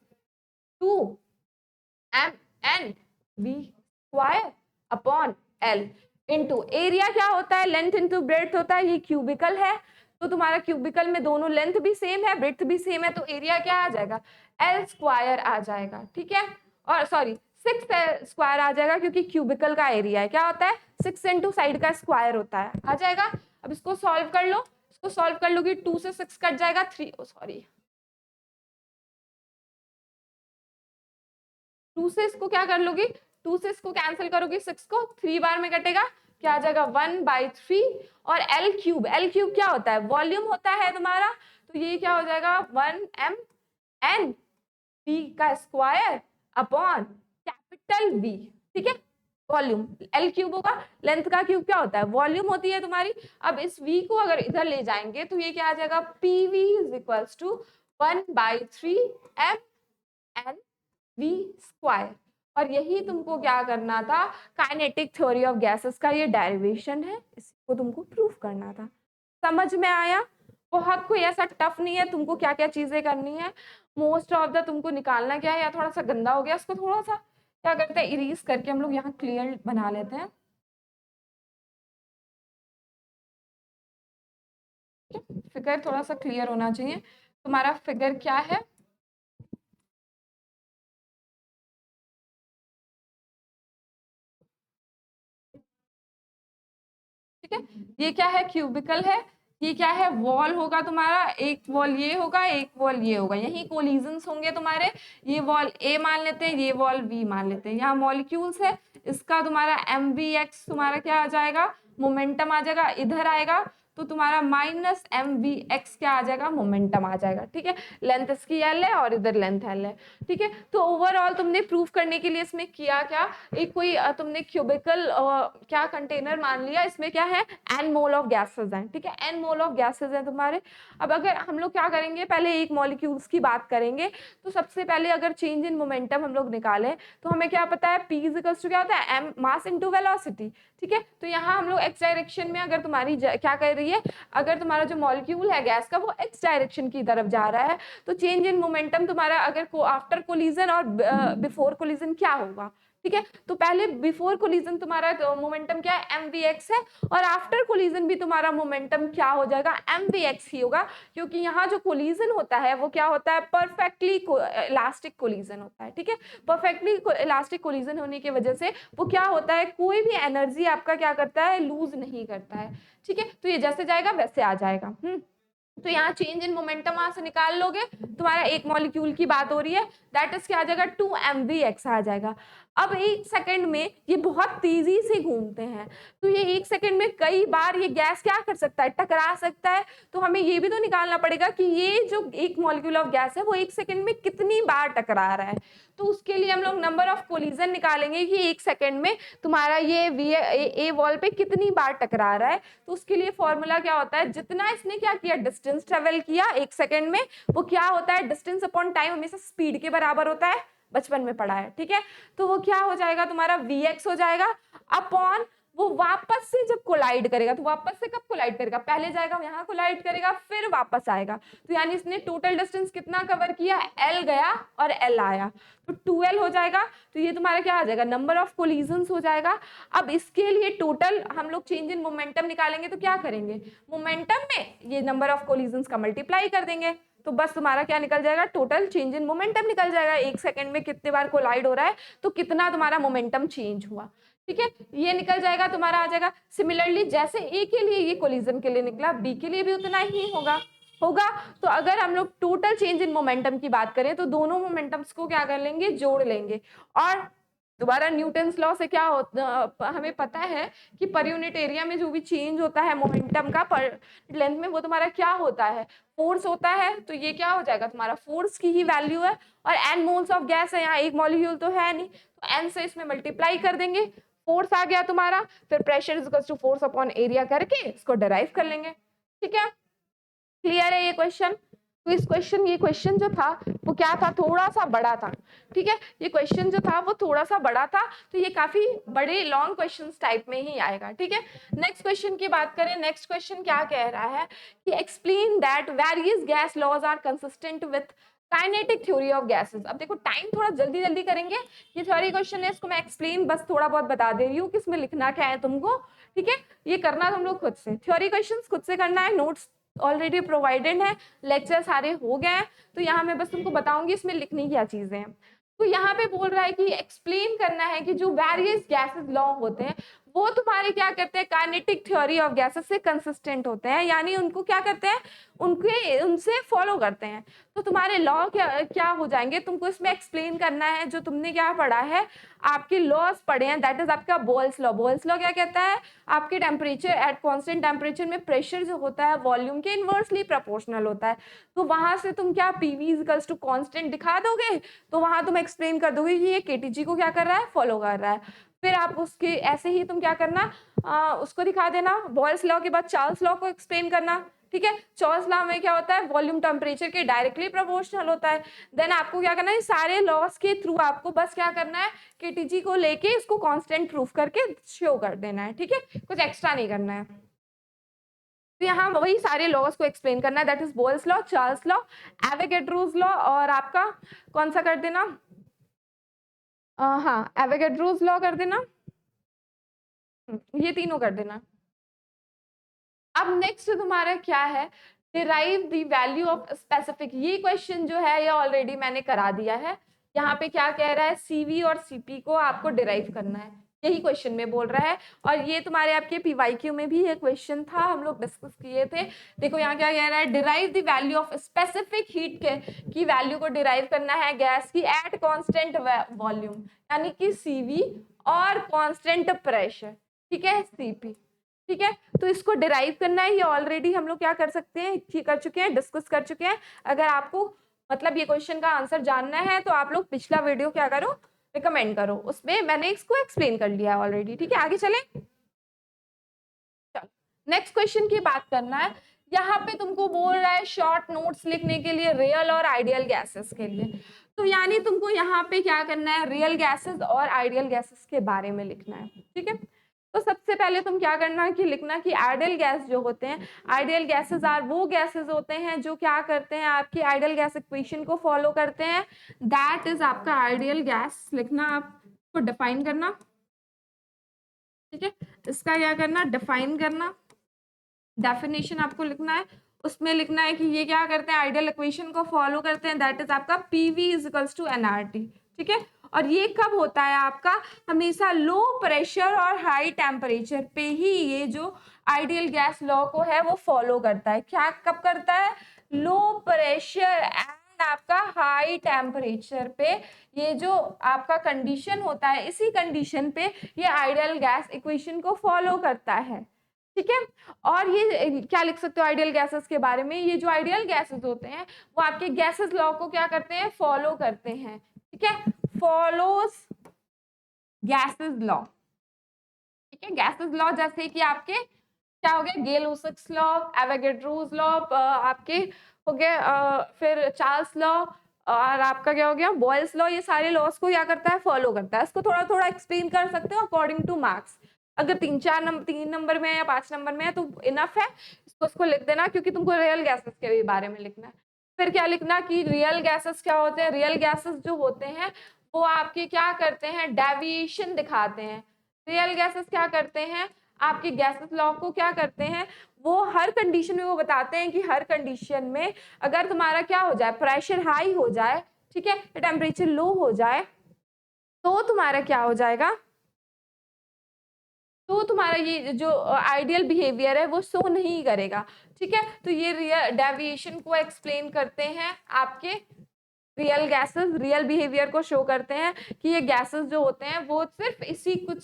2mn v square upon l into area क्या होता है, लेंथ इंटू ब्रेड्थ होता है, ये क्यूबिकल है, तो तुम्हारा क्यूबिकल में दोनों लेंथ भी सेम है ब्रेड्थ भी सेम है, तो एरिया क्या आ जाएगा एल स्क्वायर आ जाएगा। ठीक है, और सॉरी 6 स्क्वायर आ जाएगा क्योंकि क्यूबिकल का एरिया है, क्या होता है 6 इंटू साइड का स्क्वायर होता है, आ जाएगा। अब इसको सॉल्व कर लो, इसको सॉल्व कर लोगी 2 से 6 कट जाएगा 3, सॉरी 2 से इसको क्या कर लोगी, 2 से इसको कैंसिल करोगी, 6 को 3 बार में कटेगा, क्या आ जाएगा 1/3, और एल क्यूब क्या होता है, वॉल्यूम होता है तुम्हारा, तो ये क्या हो जाएगा 1mn v का स्क्वायर अपॉन कैपिटल V। ठीक है, वॉल्यूम एल क्यूब होगा, लेंथ का क्यूब क्या होता है, वॉल्यूम होती है तुम्हारी। अब इस v को अगर इधर ले जाएंगे तो ये क्या आ जाएगा pv is equals to 1/3mn v square, और यही तुमको क्या करना था, काइनेटिक थ्योरी ऑफ गैसेस का ये डेरिवेशन है, इसको तुमको प्रूफ करना था। समझ में आया, बहुत कोई ऐसा टफ नहीं है, तुमको क्या क्या चीजें करनी है, मोस्ट ऑफ द तुमको निकालना क्या है, या थोड़ा सा गंदा हो गया इसको थोड़ा सा क्या करते हैं इरेज करके हम लोग यहाँ क्लियर बना लेते हैं। फिगर थोड़ा सा क्लियर होना चाहिए, तुम्हारा फिगर क्या है, ठीक है, ये क्या है क्यूबिकल है, ये क्या है वॉल होगा तुम्हारा, एक वॉल ये होगा एक वॉल ये होगा, यही कोलिजन्स होंगे तुम्हारे, ये वॉल ए मान लेते हैं ये वॉल बी मान लेते हैं, यहाँ मॉलिक्यूल्स है, इसका तुम्हारा mvx तुम्हारा क्या आ जाएगा मोमेंटम आ जाएगा, इधर आएगा तो तुम्हारा -mvx क्या आ जाएगा मोमेंटम आ जाएगा। ठीक है, लेंथ इसकी एल है और इधर लेंथ एल है। ठीक है, तो ओवरऑल तुमने प्रूफ करने के लिए इसमें किया क्या, एक कोई तुमने क्यूबिकल क्या कंटेनर मान लिया, इसमें क्या है n मोल ऑफ गैसेस हैं। ठीक है, n मोल ऑफ गैसेस हैं तुम्हारे। अब अगर हम लोग क्या करेंगे, पहले एक मॉलिक्यूल्स की बात करेंगे, तो सबसे पहले अगर चेंज इन मोमेंटम हम लोग निकालें तो हमें क्या पता है p इक्वल्स टू क्या होता है m मास इनटू वेलोसिटी। ठीक है, तो यहाँ हम लोग x डायरेक्शन में अगर तुम्हारी क्या कर रही रही है, अगर तुम्हारा जो मॉलिक्यूल है गैस का वो एक्स डायरेक्शन की तरफ जा रहा है, तो चेंज इन मोमेंटम तुम्हारा अगर आफ्टर कोलिजन और बिफोर कोलिजन क्या होगा, ठीक है। तो पहले बिफोर कोलिजन तुम्हारा तो मोमेंटम क्या है, mvx है, और आफ्टर कोलिजन भी तुम्हारा मोमेंटम क्या हो जाएगा, mvx ही होगा, क्योंकि यहाँ जो कोलिजन होता है वो क्या होता है, परफेक्टली इलास्टिक कोलिजन होता है, ठीक है। परफेक्टली इलास्टिक कोलिजन होने की वजह से वो क्या होता है, कोई भी एनर्जी आपका क्या करता है, लूज नहीं करता है, ठीक है। तो ये जैसे जाएगा वैसे आ जाएगा। तो यहाँ चेंज इन मोमेंटम वहां से निकाल लोगे, तुम्हारा एक मॉलिक्यूल की बात हो रही है, दैट इज क्या आ जाएगा, 2mvx आ जाएगा। अब एक सेकंड में ये बहुत तेजी से घूमते हैं, तो ये एक सेकंड में कई बार ये गैस क्या कर सकता है, टकरा सकता है। तो हमें ये भी तो निकालना पड़ेगा कि ये जो एक मॉलिक्यूल ऑफ गैस है वो एक सेकंड में कितनी बार टकरा रहा है। तो उसके लिए हम लोग नंबर ऑफ कोलिजन निकालेंगे कि एक सेकंड में तुम्हारा ये ए वॉल पे कितनी बार टकरा रहा है। तो उसके लिए फॉर्मूला क्या होता है, जितना इसने क्या किया, डिस्टेंस ट्रेवल किया एक सेकंड में, वो क्या होता है, डिस्टेंस अपॉन टाइम हमेशा स्पीड के बराबर होता है, बचपन में पढ़ा है, ठीक है। तो वो क्या हो जाएगा, तुम्हारा vx हो जाएगा अपॉन वो वापस से जब कोलाइड करेगा, तो वापस से कब कोलाइड करेगा, पहले जाएगा यहाँ कोलाइड करेगा फिर वापस आएगा। तो यानी इसने टोटल डिस्टेंस कितना कवर किया, l गया और l आया, तो 2l हो जाएगा। तो ये तुम्हारा क्या आ जाएगा, नंबर ऑफ कोलिजन्स हो जाएगा। अब इसके लिए टोटल हम लोग चेंज इन मोमेंटम निकालेंगे, तो क्या करेंगे, मोमेंटम में ये नंबर ऑफ कोलिजन्स का मल्टीप्लाई कर देंगे, तो बस तुम्हारा क्या निकल जाएगा, टोटल चेंज इन मोमेंटम निकल जाएगा, एक सेकंड में कितने बार कोलाइड हो रहा है तो कितना तुम्हारा मोमेंटम चेंज हुआ, ठीक है। ये निकल जाएगा, तुम्हारा आ जाएगा। सिमिलरली जैसे ए के लिए ये कोलिजन के लिए निकला, बी के लिए भी उतना ही होगा। तो अगर हम लोग टोटल चेंज इन मोमेंटम की बात करें तो दोनों मोमेंटम्स को क्या कर लेंगे, जोड़ लेंगे। और दोबारा न्यूटन्स लॉ से क्या होता, हमें पता है कि पर यूनिट एरिया में जो भी चेंज होता है मोमेंटम का पर लेंथ में, वो तुम्हारा क्या होता है, फोर्स होता है। तो ये क्या हो जाएगा, तुम्हारा फोर्स की ही वैल्यू है, और n मोल्स ऑफ गैस है, यहाँ एक मॉलिक्यूल तो है नहीं, तो n से इसमें मल्टीप्लाई कर देंगे, फोर्स आ गया तुम्हारा, फिर pressure is equal to force upon area करके इसको डिराइव कर लेंगे, ठीक है। क्लियर है ये क्वेश्चन। तो इस ये क्वेश्चन जो था वो क्या था, थोड़ा सा बड़ा था, ठीक है। ये क्वेश्चन जो था वो थोड़ा सा बड़ा था, तो ये काफी बड़े लॉन्ग क्वेश्चंस टाइप में ही आएगा, ठीक है। नेक्स्ट क्वेश्चन की बात करें, नेक्स्ट क्वेश्चन क्या कह रहा है कि explain that various gas laws are consistent with kinetic theory of gases. अब देखो टाइम थोड़ा जल्दी जल्दी करेंगे, ये थ्योरी क्वेश्चन है, इसको मैं एक्सप्लेन बस थोड़ा बहुत बता दे रही हूँ कि इसमें लिखना क्या है तुमको, ठीक है। ये करना तुम लोग खुद से, थ्योरी क्वेश्चन खुद से करना है, नोट्स ऑलरेडी प्रोवाइडेड है, लेक्चर सारे हो गए हैं, तो यहाँ मैं बस तुमको बताऊंगी इसमें लिखनी क्या चीजें हैं। तो यहाँ पे बोल रहा है कि एक्सप्लेन करना है कि जो वेरियस गैसेस लॉ होते हैं वो तुम्हारे क्या करते हैं, काइनेटिक थ्योरी ऑफ गैसेस से कंसिस्टेंट होते हैं, यानी उनको क्या करते हैं, उनसे फॉलो करते हैं। तो तुम्हारे लॉ क्या हो जाएंगे, तुमको इसमें एक्सप्लेन करना है जो तुमने क्या पढ़ा है, आपके लॉज पढ़े हैं, दैट इज आपका बोल्स लॉ। बोल्स लॉ क्या कहता है, आपके टेम्परेचर एट कांस्टेंट टेम्परेचर में प्रेशर जो होता है वॉल्यूम के इनवर्सली प्रोपोर्शनल होता है। तो वहां से तुम क्या पीवी इक्वल्स टू कांस्टेंट दिखा दोगे, तो वहां तुम एक्सप्लेन कर दोगे कि ये केटीजी को क्या कर रहा है, फॉलो कर रहा है। फिर आप उसके ऐसे ही तुम क्या करना, उसको दिखा देना। बोल्स लॉ के बाद चार्ल्स लॉ को एक्सप्लेन करना, ठीक है। चार्ल्स लॉ में क्या होता है, वॉल्यूम टेम्परेचर के डायरेक्टली प्रोपोर्शनल होता है। देन आपको क्या करना है, सारे लॉस के थ्रू आपको बस क्या करना है, केटीजी को लेके इसको कांस्टेंट प्रूफ करके शो कर देना है, ठीक है, कुछ एक्स्ट्रा नहीं करना है। तो यहाँ वही सारे लॉस को एक्सप्लेन करना है, that is Boyle's law, Charles law, Avogadro's law, और आपका कौन सा कर देना, हाँ एवोगैड्रोस लॉ कर देना, ये तीनों कर देना। अब नेक्स्ट तुम्हारा क्या है, derive the value of specific. ये क्वेश्चन जो है ये ऑलरेडी मैंने करा दिया है। यहाँ पे क्या कह रहा है, सीवी और सीपी को आपको डिराइव करना है, यही क्वेश्चन में बोल रहा है। और ये तुम्हारे आपके पीवाईक्यू में भी ये क्वेश्चन था, हम लोग डिस्कस किए थे। देखो यहाँ क्या कह रहा है, derive the value of specific heat की वैल्यू को डिराइव करना है गैस की एट कांस्टेंट वॉल्यूम, यानी कि सीवी, और कांस्टेंट प्रेशर, ठीक है, सीपी, ठीक है। तो इसको डिराइव करना है, ये ऑलरेडी हम लोग क्या कर सकते हैं, कर चुके हैं, डिस्कस कर चुके हैं। अगर आपको मतलब ये क्वेश्चन का आंसर जानना है तो आप लोग पिछला वीडियो क्या करो, रिकमेंड करो, उसमें मैंने इसको एक्सप्लेन कर लिया है ऑलरेडी, ठीक है। आगे चले, चलो नेक्स्ट क्वेश्चन की बात करना है। यहाँ पे तुमको बोल रहा है शॉर्ट नोट्स लिखने के लिए रियल और आइडियल गैसेस के लिए। तो यानी तुमको यहाँ पे क्या करना है, रियल गैसेस और आइडियल गैसेस के बारे में लिखना है, ठीक है। तो सबसे पहले तुम क्या करना कि लिखना कि आइडियल गैस जो होते हैं, आइडियल गैसेस आर वो गैसेस होते हैं जो क्या करते हैं, आपकी आइडियल गैस इक्वेशन को फॉलो करते हैं। दैट इज आपका आइडियल गैस, लिखना आपको डिफाइन करना, ठीक है। इसका क्या करना, डिफाइन करना, डेफिनेशन आपको लिखना है, उसमें लिखना है कि ये क्या करते हैं, आइडियल इक्वेशन को फॉलो करते हैं, दैट इज आपका PV is equals to NRT, ठीक है। और ये कब होता है आपका, हमेशा लो प्रेशर और हाई टेम्परेचर पे ही ये जो आइडियल गैस लॉ को है वो फॉलो करता है। क्या कब करता है, लो प्रेशर एंड आपका हाई टेम्परेचर पे ये जो आपका कंडीशन होता है, इसी कंडीशन पे ये आइडियल गैस इक्वेशन को फॉलो करता है, ठीक है। और ये क्या लिख सकते हो आइडियल गैसेस के बारे में, ये जो आइडियल गैसेस होते हैं वो आपके गैसेस लॉ को क्या करते हैं, फॉलो करते हैं, ठीक है। फॉलोज गैसेस लॉ, ठीक है। गैसेस लॉ जैसे कि आपके क्या हो गया, गेल-लुसाक्स लॉ, एवोगैड्रोस लॉ, आपके हो गए, फिर चार्ल्स लॉ, और आपका क्या हो गया, बॉयल्स लॉ। ये सारे लॉस को क्या करता है, फॉलो करता है। इसको थोड़ा थोड़ा एक्सप्लेन कर सकते हो अकॉर्डिंग टू मार्क्स, अगर 3 नंबर में है या 5 नंबर में है तो इनफ है, इसको लिख देना, क्योंकि तुमको रियल गैसेस के भी बारे में लिखना है। फिर क्या लिखना कि रियल गैसेस क्या होते हैं, रियल गैसेस जो होते हैं वो आपके क्या करते हैं, डेविएशन दिखाते हैं। रियल गैसेस क्या करते हैं, आपके गैसेस लॉ को क्या करते हैं, वो हर कंडीशन में वो बताते हैं कि हर कंडीशन में अगर तुम्हारा क्या हो जाए, प्रेशर हाई हो जाए, ठीक है, टेम्परेचर लो हो जाए, तो तुम्हारा क्या हो जाएगा, तो तुम्हारा ये जो आइडियल बिहेवियर है वो शो नहीं करेगा, ठीक है। तो ये रियल डेविएशन को एक्सप्लेन करते हैं, आपके रियल गैसेस रियल बिहेवियर को शो करते हैं कि ये गैसेस जो होते हैं वो सिर्फ इसी कुछ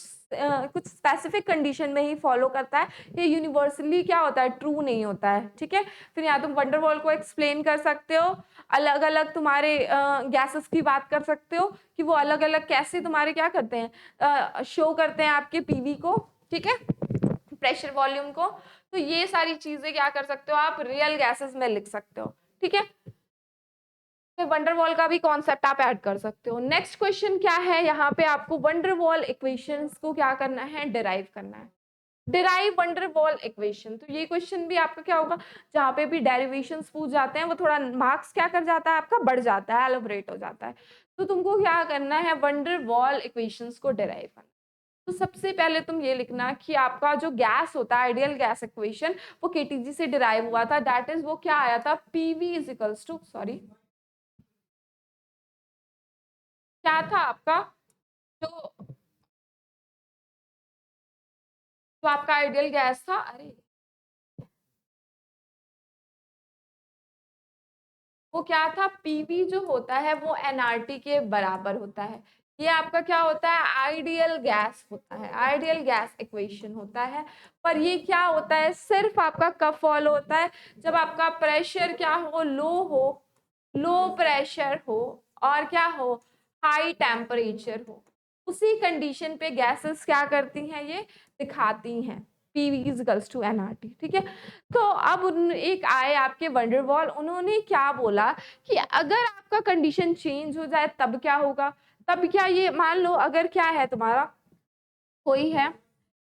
स्पेसिफिक कंडीशन में ही फॉलो करता है, ये यूनिवर्सली क्या होता है, ट्रू नहीं होता है, ठीक है। फिर यहाँ तुम वंडरवॉल को एक्सप्लेन कर सकते हो, अलग अलग तुम्हारे गैसेस की बात कर सकते हो कि वो अलग अलग कैसे तुम्हारे क्या करते हैं, शो करते हैं आपके पीवी को, ठीक है, प्रेशर वॉल्यूम को। तो ये सारी चीजें क्या कर सकते हो आप रियल गैसेस में लिख सकते हो, ठीक है। फिर वंडरवॉल का भी कॉन्सेप्ट आप ऐड कर सकते हो। नेक्स्ट क्वेश्चन क्या है, यहाँ पे आपको वंडरवॉल इक्वेशंस को क्या करना है, डिराइव करना है। डिराइव वंडरवॉल इक्वेशन, तो ये क्वेश्चन भी आपका क्या होगा, जहाँ पे भी डेरिवेशंस पूछ जाते हैं वो थोड़ा मार्क्स क्या कर जाता है आपका, बढ़ जाता है, एलोबरेट हो जाता है। तो तुमको क्या करना है, वंडरवॉल इक्वेशंस को डिराइव करना। तो सबसे पहले तुम ये लिखना कि आपका जो गैस होता है, आइडियल गैस इक्वेशन, वो केटीजी से डिराइव हुआ था, दैट इज वो क्या आया था, PV is equals to, sorry क्या था आपका, जो जो आपका आइडियल गैस था, अरे वो क्या था, पीवी जो होता है वो एनआरटी के बराबर होता है। ये आपका क्या होता है, आइडियल गैस होता है, आइडियल गैस इक्वेशन होता है। पर ये क्या होता है, सिर्फ आपका कब फॉलो होता है, जब आपका प्रेशर क्या हो, लो हो, लो प्रेशर हो, और क्या हो, हाई टेम्परेचर हो, उसी कंडीशन पे गैसेस क्या करती हैं, ये दिखाती हैं PV is equals to NRT, ठीक है। तो अब एक आए आपके वंडरवॉल, उन्होंने क्या बोला कि अगर आपका कंडीशन चेंज हो जाए तब क्या होगा, तब क्या, ये मान लो अगर क्या है तुम्हारा कोई है,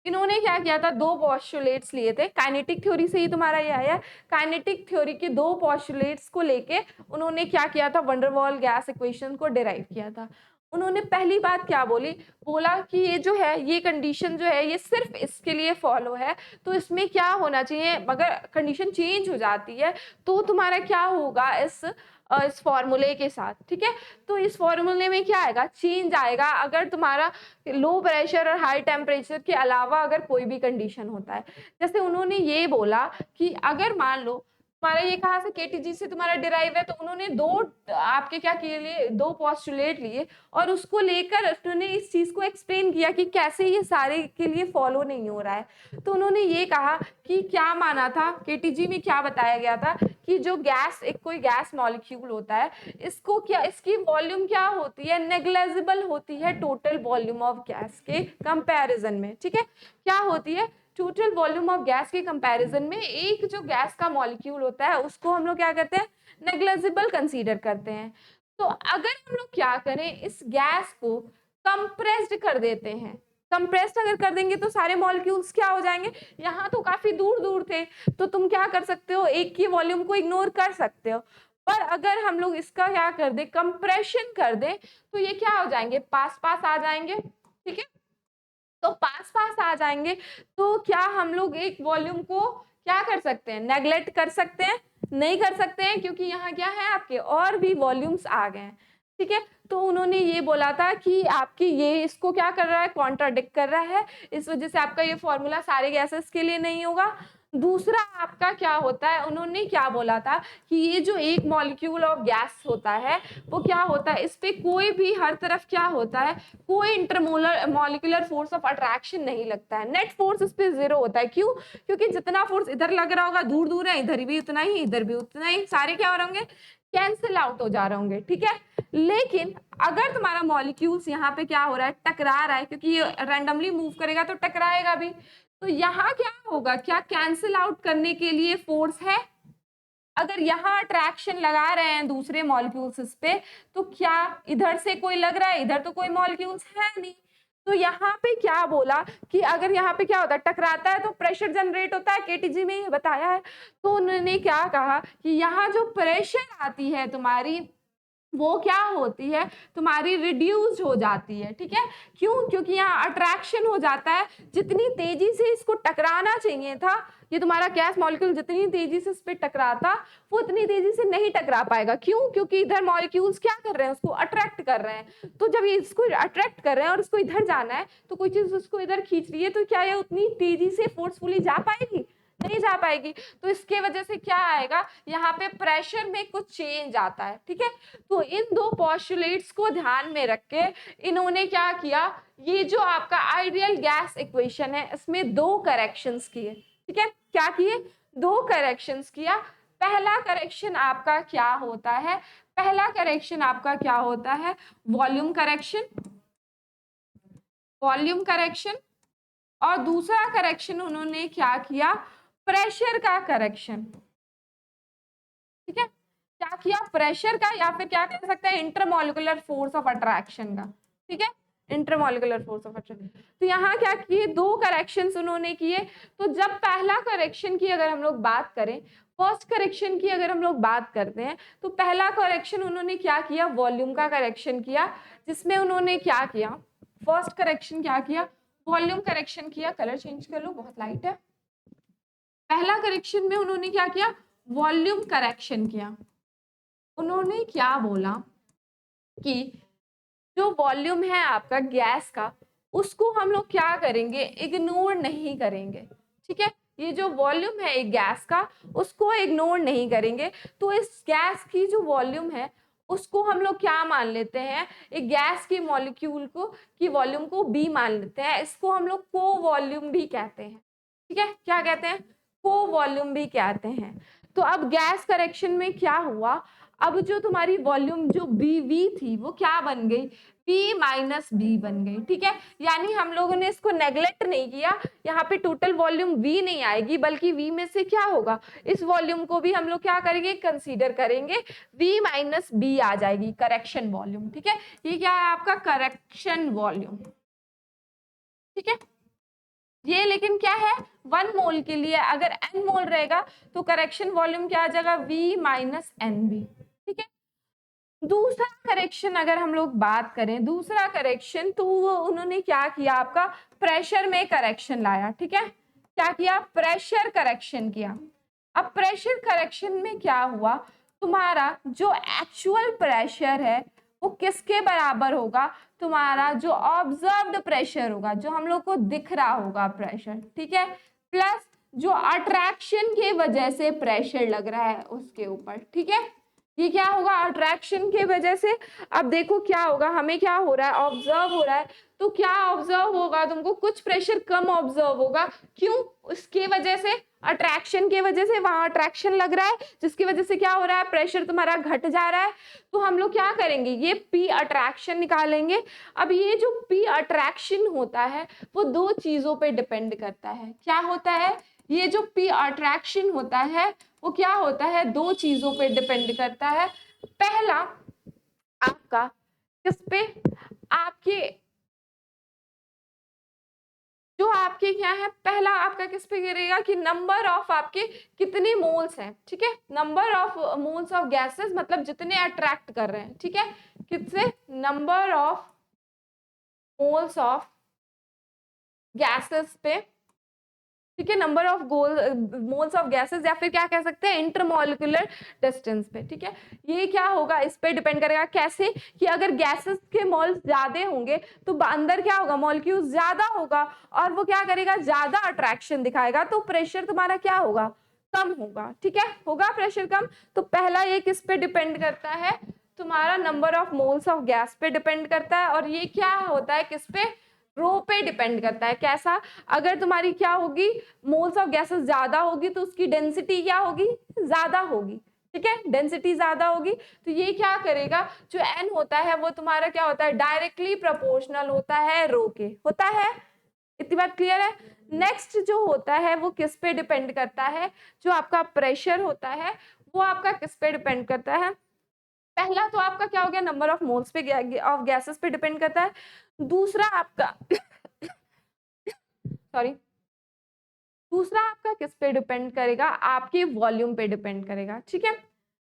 इन्होंने क्या किया था, दो पोस्टुलेट्स लिए थे, काइनेटिक थ्योरी से ही तुम्हारा ये आया, काइनेटिक थ्योरी के दो पोस्टुलेट्स को लेके उन्होंने क्या किया था, वंडरवॉल गैस इक्वेशन को डिराइव किया था। उन्होंने पहली बात क्या बोली, बोला कि ये जो है, ये कंडीशन जो है ये सिर्फ इसके लिए फॉलो है, तो इसमें क्या होना चाहिए, अगर कंडीशन चेंज हो जाती है तो तुम्हारा क्या होगा, इस फॉर्मूले के साथ, ठीक है। तो इस फॉर्मूले में क्या आएगा, चेंज आएगा, अगर तुम्हारा लो प्रेशर और हाई टेम्परेचर के अलावा अगर कोई भी कंडीशन होता है। जैसे उन्होंने ये बोला कि अगर मान लो तुम्हारा ये कहाँ से, केटीजी से तुम्हारा डिराइव है, तो उन्होंने दो आपके क्या किए लिए, दो पोस्टुलेट लिए, और उसको लेकर उन्होंने इस चीज को एक्सप्लेन किया कि कैसे ये सारे के लिए फॉलो नहीं हो रहा है। तो उन्होंने ये कहा कि क्या माना था, केटीजी में क्या बताया गया था कि जो गैस, एक कोई गैस मॉलिक्यूल होता है, इसको क्या, इसकी वॉल्यूम क्या होती है, नेग्लेजिबल होती है टोटल वॉल्यूम ऑफ गैस के कंपैरिजन में, ठीक है। क्या होती है, टोटल वॉल्यूम ऑफ गैस के कंपैरिजन में एक जो गैस का मॉलिक्यूल होता है उसको हम लोग क्या करते हैं, नेग्लेजिबल कंसीडर करते हैं। तो अगर हम लोग क्या करें, इस गैस को कंप्रेस्ड कर देते हैं, कंप्रेस्ड अगर कर देंगे तो सारे मॉलिक्यूल्स क्या हो जाएंगे, यहाँ तो काफी दूर दूर थे, तो तुम क्या कर सकते हो, एक ही वॉल्यूम को इग्नोर कर सकते हो। पर अगर हम लोग इसका क्या कर दे, कंप्रेशन कर दे, तो ये क्या हो जाएंगे, पास पास आ जाएंगे। ठीक है, तो पास पास आ जाएंगे, तो क्या हम लोग एक वॉल्यूम को क्या कर सकते हैं, नेग्लेक्ट कर सकते हैं, नहीं कर सकते हैं, क्योंकि यहाँ क्या है, आपके और भी वॉल्यूम्स आ गए हैं। ठीक है, तो उन्होंने ये बोला था कि आपकी ये इसको क्या कर रहा है, कॉन्ट्राडिक्ट कर रहा है, इस वजह से आपका ये फॉर्मूला सारे गैसेस के लिए नहीं होगा। दूसरा आपका क्या होता है, उन्होंने क्या बोला था कि ये जो एक मॉलिक्यूल ऑफ गैस होता है वो क्या होता है, इस पे कोई भी हर तरफ क्या होता है, कोई इंटरमोलर मॉलिक्यूलर फोर्स ऑफ अट्रैक्शन नहीं लगता है, नेट फोर्स इस पे जीरो होता है। क्यों, क्योंकि जितना फोर्स इधर लग रहा होगा, दूर दूर है, इधर भी उतना ही, इधर भी उतना ही, सारे क्या हो रहे होंगे, कैंसिल आउट हो जा रहे होंगे। ठीक है, लेकिन अगर तुम्हारा मॉलिक्यूल्स यहाँ पे क्या हो रहा है, टकरा रहा है, क्योंकि ये रैंडमली मूव करेगा तो टकराएगा भी, तो यहाँ क्या होगा, क्या कैंसिल आउट करने के लिए फोर्स है। अगर यहाँ अट्रैक्शन लगा रहे हैं दूसरे मॉलिक्यूल्स इस पे, तो क्या इधर से कोई लग रहा है, इधर तो कोई मॉलिक्यूल्स है नहीं, तो यहाँ पे क्या बोला कि अगर यहाँ पे क्या होता है, टकराता है तो प्रेशर जनरेट होता है, केटीजी में ये बताया है। तो उन्होंने क्या कहा कि यहाँ जो प्रेशर आती है तुम्हारी, वो क्या होती है, तुम्हारी रिड्यूस हो जाती है। ठीक है, क्यों, क्योंकि यहाँ अट्रैक्शन हो जाता है, जितनी तेजी से इसको टकराना चाहिए था, ये तुम्हारा गैस मॉलिक्यूल जितनी तेजी से इस पे टकराता, वो उतनी तेजी से नहीं टकरा पाएगा। क्यों, क्योंकि इधर मॉलिक्यूल्स क्या कर रहे हैं, उसको अट्रैक्ट कर रहे हैं, तो जब ये इसको अट्रैक्ट कर रहे हैं और इसको इधर जाना है, तो कोई चीज उसको इधर खींच रही है, तो क्या ये उतनी तेजी से फोर्सफुली जा पाएगी, नहीं जा पाएगी। तो इसके वजह से क्या आएगा, यहाँ पे प्रेशर में कुछ चेंज आता है। ठीक है, तो इन दो पोस्टुलेट्स को ध्यान में रख के इन्होंने क्या किया, ये जो आपका आइडियल गैस इक्वेशन है, इसमें दो करेक्शंस किए। ठीक है, क्या किए, दो करेक्शंस किया। पहला करेक्शन आपका क्या होता है, पहला करेक्शन आपका क्या होता है, वॉल्यूम करेक्शन, वॉल्यूम करेक्शन, और दूसरा करेक्शन उन्होंने क्या किया, प्रेशर का करेक्शन। ठीक है, क्या किया, प्रेशर का, या फिर क्या कह सकते हैं, इंटरमॉलिक्यूलर फोर्स ऑफ अट्रैक्शन का। ठीक है, इंटरमॉलिक्यूलर फोर्स ऑफ अट्रैक्शन। तो यहाँ क्या किए, दो करेक्शंस उन्होंने किए। तो जब पहला करेक्शन की अगर हम लोग बात करें, फर्स्ट करेक्शन की अगर हम लोग बात करते हैं, तो पहला करेक्शन उन्होंने क्या किया, वॉल्यूम का करेक्शन किया, जिसमें उन्होंने क्या किया, फर्स्ट करेक्शन क्या किया, वॉल्यूम करेक्शन किया। कलर चेंज कर लो, बहुत लाइट है। पहला करेक्शन में उन्होंने क्या किया, वॉल्यूम करेक्शन किया। उन्होंने क्या बोला कि जो वॉल्यूम है आपका गैस का, उसको हम लोग क्या करेंगे, इग्नोर नहीं करेंगे। ठीक है, ये जो वॉल्यूम है एक गैस का, उसको इग्नोर नहीं करेंगे। तो इस गैस की जो वॉल्यूम है, उसको हम लोग क्या मान लेते हैं, एक गैस की मॉलिक्यूल को की वॉल्यूम को बी मान लेते हैं। इसको हम लोग को वॉल्यूम भी कहते हैं। ठीक है, क्या कहते हैं, को वॉल्यूम भी कहते हैं। तो अब गैस करेक्शन में क्या हुआ, अब जो तुम्हारी वॉल्यूम जो बी वी थी, वो क्या बन गई, P माइनस बी बन गई। ठीक है, यानी हम लोगों ने इसको नेग्लेक्ट नहीं किया, यहाँ पे टोटल वॉल्यूम V नहीं आएगी, बल्कि V में से क्या होगा, इस वॉल्यूम को भी हम लोग क्या करेंगे, कंसीडर करेंगे, V माइनस बी आ जाएगी, करेक्शन वॉल्यूम। ठीक है, ये क्या है आपका करेक्शन वॉल्यूम। ठीक है, ये लेकिन क्या है, 1 मोल के लिए, अगर n मोल रहेगा तो करेक्शन वॉल्यूम क्या आ जाएगा, V माइनस एन बी। ठीक है, दूसरा करेक्शन अगर हम लोग बात करें, दूसरा करेक्शन, तो वो उन्होंने क्या किया, आपका प्रेशर में करेक्शन लाया। ठीक है, क्या किया, प्रेशर करेक्शन किया। अब प्रेशर करेक्शन में क्या हुआ, तुम्हारा जो एक्चुअल प्रेशर है वो किसके बराबर होगा, तुम्हारा जो ऑब्जर्व्ड प्रेशर होगा, जो हम लोग को दिख रहा होगा प्रेशर। ठीक है, प्लस जो अट्रैक्शन के वजह से प्रेशर लग रहा है उसके ऊपर। ठीक है, ये क्या होगा, अट्रैक्शन के वजह से। अब देखो क्या होगा, हमें क्या हो रहा है, ऑब्जर्व हो रहा है, तो क्या ऑब्जर्व होगा, तुमको कुछ प्रेशर कम ऑब्जर्व होगा। क्यों, उसके वजह से, अट्रैक्शन के वजह से, वहां अट्रैक्शन लग रहा है, जिसकी वजह से क्या हो रहा है, प्रेशर तुम्हारा घट जा रहा है। तो हम लोग क्या करेंगे, ये पी अट्रैक्शन निकालेंगे। अब ये जो पी अट्रैक्शन होता है, वो दो चीजों पे डिपेंड करता है। क्या होता है, ये जो पी अट्रैक्शन होता है, वो क्या होता है, दो चीजों पे डिपेंड करता है। पहला आपका किस पे, आपके क्या है, पहला आपका किस पे गिरेगा कि नंबर ऑफ आपके कितने मोल्स हैं, ठीक है, number of moles of gases, मतलब जितने अट्रैक्ट कर रहे हैं, ठीक है, किससे, number of moles of gases पे, ठीक है, number of moles of gases, या फिर क्या कह सकते हैं इंटरमॉलिक्यूलर डिस्टेंस पे, ठीक है। ये क्या होगा, इस पे डिपेंड करेगा, कैसे कि अगर गैसेस के मोल्स ज्यादा होंगे तो अंदर क्या होगा, मॉलिक्यूल ज्यादा होगा और वो क्या करेगा, ज्यादा अट्रैक्शन दिखाएगा, तो प्रेशर तुम्हारा क्या होगा, कम होगा, ठीक है, होगा प्रेशर कम। तो पहला ये किस पे डिपेंड करता है, तुम्हारा number of moles of gas पे डिपेंड करता है, और ये क्या होता है किस पे, रो पे डिपेंड करता है। कैसा, अगर तुम्हारी क्या होगी, मोल्स ऑफ गैसेस ज्यादा होगी तो उसकी डेंसिटी क्या होगी, ज्यादा होगी, ठीक है, डेंसिटी ज्यादा होगी, तो ये क्या करेगा, जो एन होता है वो तुम्हारा क्या होता है, डायरेक्टली प्रोपोर्शनल होता है रो के, होता है, इतनी बात क्लियर है। नेक्स्ट जो होता है वो किस पे डिपेंड करता है, जो आपका प्रेशर होता है वो आपका किस पे डिपेंड करता है, पहला तो आपका क्या हो गया, नंबर ऑफ मोल्स पे ऑफ गैसेस पे डिपेंड करता है, दूसरा आपका सॉरी, दूसरा आपका किस पे डिपेंड करेगा, आपके वॉल्यूम पे डिपेंड करेगा, ठीक है,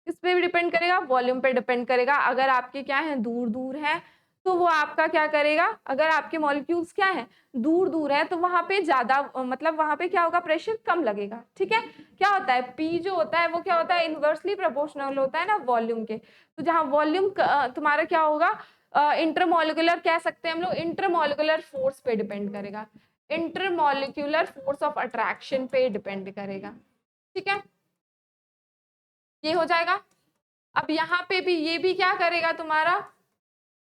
किस पे डिपेंड करेगा, वॉल्यूम पे डिपेंड करेगा। अगर आपके क्या है, दूर दूर है तो वो आपका क्या करेगा, अगर आपके मॉलिक्यूल्स क्या है, दूर दूर है तो वहां पे ज्यादा, मतलब वहां पे क्या होगा, प्रेशर कम लगेगा, ठीक है। क्या होता है, पी जो होता है वो क्या होता है, इनवर्सली प्रोपोर्शनल होता है ना वॉल्यूम के, तो जहां वॉल्यूम तुम्हारा क्या होगा, इंटरमॉलिक्यूलर कह सकते हैं हम लोग, इंटरमॉलिक्यूलर फोर्स पे डिपेंड करेगा, इंटरमॉलिक्यूलर फोर्स ऑफ अट्रैक्शन पे डिपेंड करेगा, ठीक है, ये हो जाएगा। अब यहाँ पे भी ये भी क्या करेगा, तुम्हारा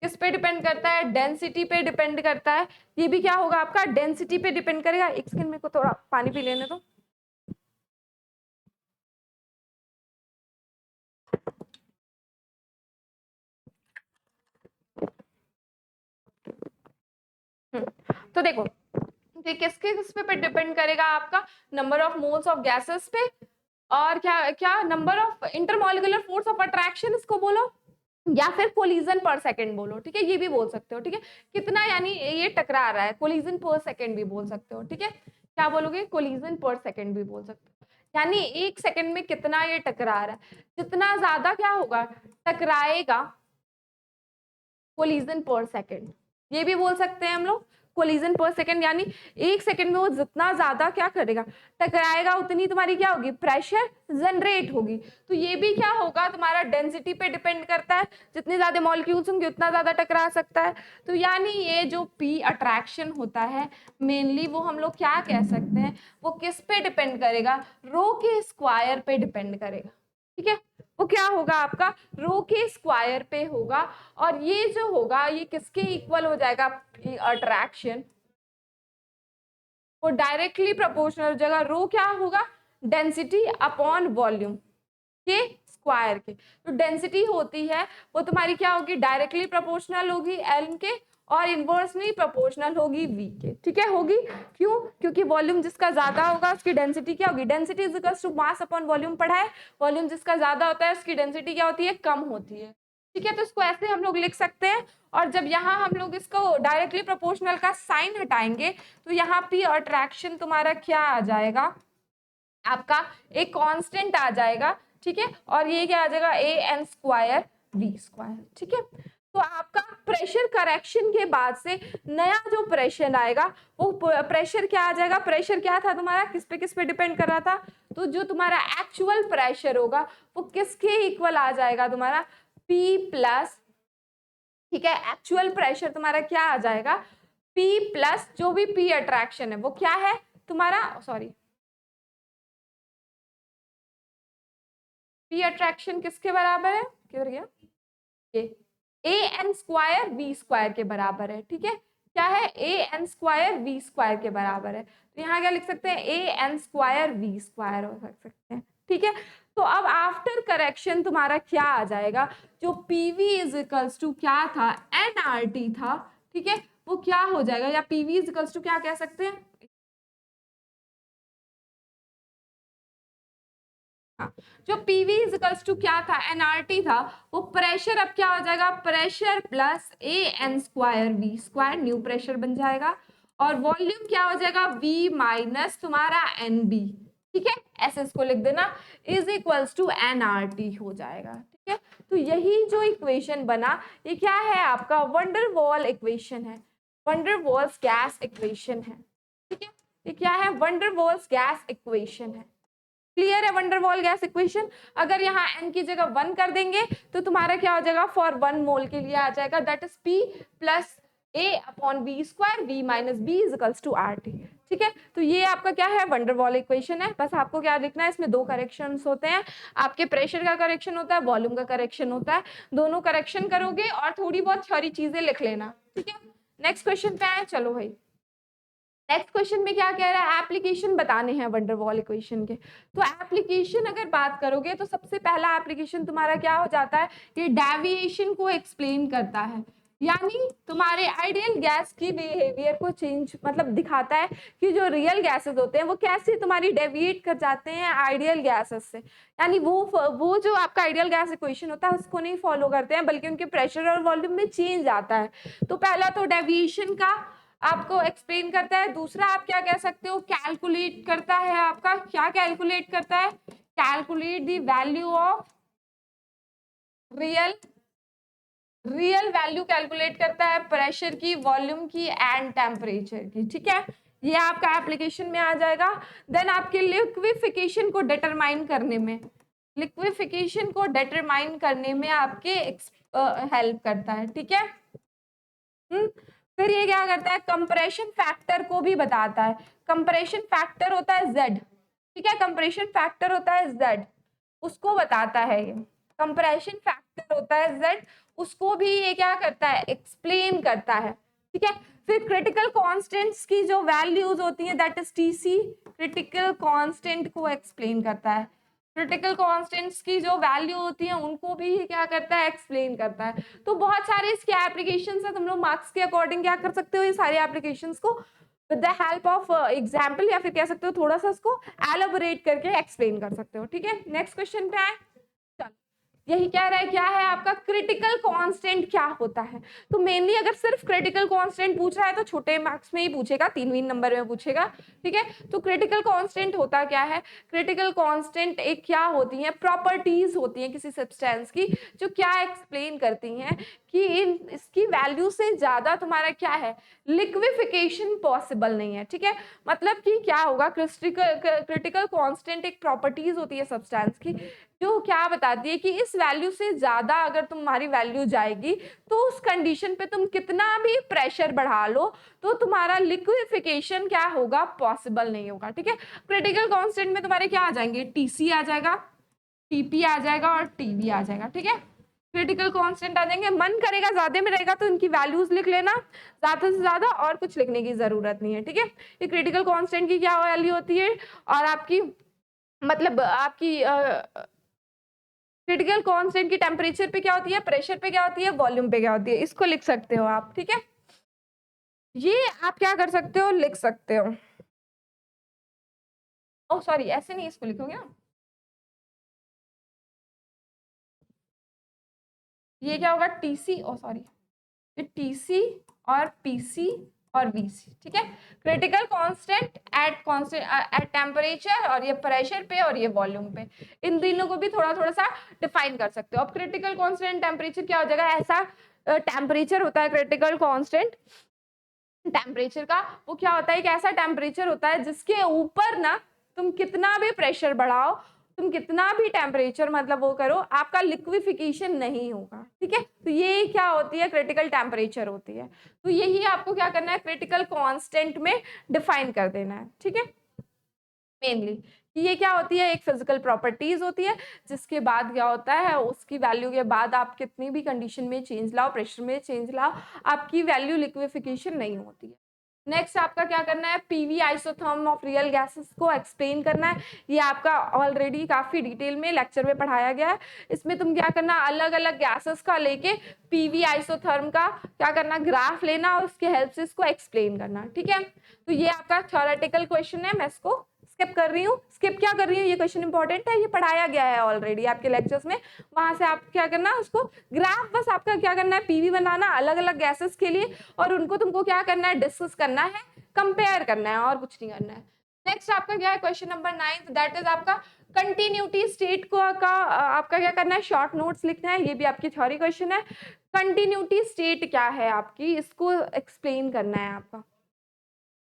किस पे डिपेंड करता है, डेंसिटी पे डिपेंड करता है, ये भी क्या होगा आपका, डेंसिटी पे डिपेंड करेगा। एक सेकंड मेरे को थोड़ा पानी पी लेने दो। तो देखो, ये किसके किस पे डिपेंड करेगा, आपका number of moles of gases पे, और क्या क्या, number of intermolecular force of attraction इसको बोलो, या फिर कोलिजन पर सेकंड बोलो, ठीक है, ये भी बोल सकते हो, ठीक है, कितना यानी ये टकरा रहा है, कोलिजन पर सेकंड भी बोल सकते हो, ठीक है, क्या बोलोगे, कोलिजन पर सेकंड भी बोल सकते हो, यानी एक सेकंड में कितना ये टकरा रहा है, जितना ज्यादा क्या होगा, टकराएगा, कोलिजन पर सेकंड, ये भी बोल सकते हैं हम लोग, कोलिजन पर सेकंड, यानी एक सेकंड में वो जितना ज्यादा क्या करेगा, टकराएगा, उतनी तुम्हारी क्या होगी, प्रेशर जनरेट होगी। तो ये भी क्या होगा, तुम्हारा डेंसिटी पे डिपेंड करता है, जितने ज्यादा मॉलिक्यूल्स होंगे उतना ज्यादा टकरा सकता है। तो यानी ये जो पी अट्रैक्शन होता है मेनली, वो हम लोग क्या कह सकते हैं, वो किस पे डिपेंड करेगा, रो के स्क्वायर पे डिपेंड करेगा, ठीक है, वो क्या होगा आपका, रो के स्क्वायर पे होगा, और ये जो होगा ये किसके इक्वल हो जाएगा, अट्रैक्शन, वो डायरेक्टली प्रोपोर्शनल हो जाएगा, रो क्या होगा, डेंसिटी अपॉन वॉल्यूम के स्क्वायर के। तो डेंसिटी होती है वो तुम्हारी क्या होगी, डायरेक्टली प्रोपोर्शनल होगी एल के, और इनवर्सली प्रोपोर्शनल होगी वी के, ठीक है, होगी, क्यों, क्योंकि वॉल्यूम जिसका ज्यादा होगा उसकी डेंसिटी क्या होगी, density is equal to mass upon volume पढ़ा है, वॉल्यूम जिसका ज्यादा होता है उसकी डेंसिटी क्या होती है, कम होती है, ठीक है। तो इसको ऐसे हम लोग लिख सकते हैं, और जब यहाँ हम लोग इसको डायरेक्टली प्रोपोर्शनल का साइन हटाएंगे तो यहाँ पे अट्रैक्शन तुम्हारा क्या आ जाएगा, आपका एक कांस्टेंट आ जाएगा, ठीक है, और ये क्या आ जाएगा, ए एन स्क्वायर वी स्क्वायर, ठीक है। तो आपका प्रेशर करेक्शन के बाद से नया जो प्रेशर आएगा वो प्रेशर क्या आ जाएगा, प्रेशर क्या था तुम्हारा, किस पे डिपेंड कर रहा था, तो जो तुम्हारा एक्चुअल प्रेशर होगा वो किसके इक्वल आ जाएगा, तुम्हारा P प्लस, ठीक है, एक्चुअल प्रेशर तुम्हारा क्या आ जाएगा, P प्लस जो भी P अट्रैक्शन है वो क्या है तुम्हारा, सॉरी, P अट्रैक्शन किसके बराबर है, किधर गया ये, ए एन स्क्वायर वी स्क्वायर के बराबर है, ठीक है, क्या है, ए एन स्क्वायर वी स्क्वायर के बराबर है, तो यहाँ क्या लिख सकते हैं, ए एन स्क्वायर वी स्क्वायर हो सकते हैं, ठीक है। तो अब आफ्टर करेक्शन तुम्हारा क्या आ जाएगा, जो पीवी इज इक्वल्स टू क्या था, एनआरटी था, ठीक है, वो क्या हो जाएगा, या पीवी इज इक्वल्स टू क्या कह सकते हैं, जो पीवी इज इक्वल्स टू क्या था, एनआरटी था, वो प्रेशर अब क्या हो जाएगा, pressure plus A N square V square new pressure बन जाएगा, और वॉल्यूम क्या हो जाएगा V माइनस तुम्हारा NB, ठीक है, ऐसे इसको लिख देना, इज इक्वल्स टू nRT हो जाएगा, ठीक है। तो यही जो इक्वेशन बना ये क्या है आपका वंडर वॉल इक्वेशन है, वंडर वॉल्स गैस इक्वेशन है, ठीक है। ये क्या है वंडर वॉल्स गैस इक्वेशन है। क्लियर है वंडर वॉल गैस इक्वेशन। अगर यहाँ n की जगह 1 कर देंगे तो तुम्हारा क्या हो जाएगा फॉर 1 मोल के लिए आ जाएगा that is P plus A upon V square V minus B is equals to RT, ठीक है। तो ये आपका क्या है वंडर वॉल इक्वेशन है। बस आपको क्या लिखना है, इसमें दो करेक्शंस होते हैं, आपके प्रेशर का करेक्शन होता है, वॉल्यूम का करेक्शन होता है, दोनों करेक्शन करोगे और थोड़ी बहुत थ्योरी चीजें लिख लेना, ठीक है। नेक्स्ट क्वेश्चन पे आए, चलो भाई नेक्स्ट क्वेश्चन में क्या कह रहा है, एप्लीकेशन बताने हैं वंडर वॉल इक्वेशन के। तो एप्लीकेशन अगर बात करोगे तो सबसे पहला एप्लीकेशन तुम्हारा क्या हो जाता है, ये डेविएशन को एक्सप्लेन करता है, यानी तुम्हारे आइडियल गैस की बिहेवियर को चेंज मतलब दिखाता है कि जो रियल गैसेस होते हैं वो कैसे तुम्हारी डेविएट कर जाते हैं आइडियल गैसेस से, यानी वो जो आपका आइडियल गैस इक्वेशन होता है उसको नहीं फॉलो करते हैं बल्कि उनके प्रेशर और वॉल्यूम में चेंज आता है। तो पहला तो डेविएशन का आपको एक्सप्लेन करता है, दूसरा आप क्या कह सकते हो कैलकुलेट करता है, आपका क्या कैलकुलेट करता है, calculate the value of real value calculate करता है प्रेशर की, वॉल्यूम की एंड टेम्परेचर की, ठीक है। ये आपका एप्लीकेशन में आ जाएगा। देन आपके लिक्विफिकेशन को डिटरमाइन करने में, लिक्विफिकेशन को डिटरमाइन करने में आपके हेल्प करता है, ठीक है। फिर ये क्या करता है, कंप्रेशन फैक्टर को भी बताता है, कंप्रेशन फैक्टर होता है Z, ठीक है, कंप्रेशन फैक्टर होता है Z, उसको बताता है, ये कंप्रेशन फैक्टर होता है Z, उसको भी ये क्या करता है एक्सप्लेन करता है, ठीक है। फिर क्रिटिकल कांस्टेंट्स की जो वैल्यूज होती हैं that is TC, critical constant को एक्सप्लेन करता है, क्रिटिकल कांस्टेंट्स की जो वैल्यू होती है उनको भी क्या करता है एक्सप्लेन करता है। तो बहुत सारे इसके एप्लीकेशंस है, तुम लोग मार्क्स के अकॉर्डिंग क्या कर सकते हो, ये सारे एप्लीकेशंस को with the help of example या फिर कह सकते हो थोड़ा सा इसको एलाबोरेट करके एक्सप्लेन कर सकते हो, ठीक है। नेक्स्ट क्वेश्चन पे आए, यही कह रहा है क्या है आपका क्रिटिकल कांस्टेंट क्या होता है। तो मेनली अगर सिर्फ क्रिटिकल कांस्टेंट पूछ रहा है तो छोटे मार्क्स में ही पूछेगा, 3 नंबर में पूछेगा, ठीक है। तो क्रिटिकल कांस्टेंट होता क्या है, क्रिटिकल कांस्टेंट एक क्या होती है प्रॉपर्टीज होती हैं किसी सब्सटेंस की जो क्या एक्सप्लेन करती हैं कि इसकी वैल्यू से ज्यादा तुम्हारा क्या है लिक्विफिकेशन पॉसिबल नहीं है, ठीक है। मतलब कि क्या होगा, क्रिटिकल कांस्टेंट एक प्रॉपर्टीज होती है सब्सटेंस की जो क्या बताती है कि इस वैल्यू से ज्यादा अगर तुम्हारी वैल्यू जाएगी तो उस कंडीशन पे तुम कितना भी प्रेशर बढ़ा लो तो तुम्हारा लिक्विफिकेशन क्या होगा पॉसिबल नहीं होगा, ठीक है। क्रिटिकल कांस्टेंट में तुम्हारे क्या आ जाएंगे, TC आ जाएगा, TP आ जाएगा और TB आ जाएगा, ठीक है। क्रिटिकल कांस्टेंट आ जाएंगे, मन करेगा ज्यादा में रहेगा तो इनकी वैल्यूज लिख लेना, ज्यादा से ज्यादा और कुछ लिखने की जरूरत नहीं है, ठीक है। ये क्रिटिकल कांस्टेंट की क्या वैल्यू होती है और आपकी मतलब आपकी क्रिटिकल कांस्टेंट की टेम्परेचर पे क्या होती है, प्रेशर पे क्या होती है, वॉल्यूम पे क्या होती है, इसको लिख सकते हो आप, ठीक है। ये आप क्या कर सकते हो लिख सकते हो, ओ सॉरी ऐसे नहीं इसको लिखोगे ना, ये क्या होगा TC, ओ सॉरी ये TC और PC और VC, ठीक है। क्रिटिकल कांस्टेंट एट टेम्परेचर और ये प्रेशर पे और ये वॉल्यूम पे, इन तीनों को भी थोड़ा थोड़ा सा डिफाइन कर सकते हो। अब क्रिटिकल कांस्टेंट टेम्परेचर क्या हो जाएगा, ऐसा टेम्परेचर होता है क्रिटिकल कांस्टेंट टेम्परेचर का, वो क्या होता है एक ऐसा टेम्परेचर होता है जिसके ऊपर ना तुम कितना भी प्रेशर बढ़ाओ, तुम कितना भी टेम्परेचर मतलब वो करो आपका लिक्विफिकेशन नहीं होगा, ठीक है। तो ये क्या होती है क्रिटिकल टेम्परेचर होती है। तो यही आपको क्या करना है क्रिटिकल कांस्टेंट में डिफाइन कर देना है, ठीक है। मेनली ये क्या होती है एक फिजिकल प्रॉपर्टीज होती है जिसके बाद क्या होता है उसकी वैल्यू के बाद आप कितनी भी कंडीशन में चेंज लाओ, प्रेशर में चेंज लाओ, आपकी वैल्यू लिक्विफिकेशन नहीं होती है। नेक्स्ट आपका क्या करना है PV isotherm of real gases को एक्सप्लेन करना है। ये आपका ऑलरेडी काफी डिटेल में लेक्चर में पढ़ाया गया है। इसमें तुम क्या करना अलग अलग गैसेस का लेके PV आइसोथर्म का क्या करना ग्राफ लेना और उसके हेल्प से इसको एक्सप्लेन करना, ठीक है। तो ये आपका थ्योरेटिकल क्वेश्चन है, मैं इसको स्किप कर रही हूँ, स्किप क्या कर रही हूँ, ये क्वेश्चन इंपॉर्टेंट है, ये पढ़ाया गया है ऑलरेडी आपके लेक्चर्स में, वहां से आप क्या करना उसको ग्राफ बस आपका क्या करना है PV बनाना अलग अलग गैसेस के लिए और उनको तुमको क्या करना है डिस्कस करना है कंपेयर करना है और कुछ नहीं करना है। नेक्स्ट आपका क्या है क्वेश्चन नंबर 9, दैट इज आपका कंटिन्यूटी स्टेट को आपका क्या करना है, शॉर्ट नोट्स लिखना है। ये भी आपकी थ्योरी क्वेश्चन है। कंटिन्यूटी स्टेट क्या है आपकी, इसको एक्सप्लेन करना है आपका।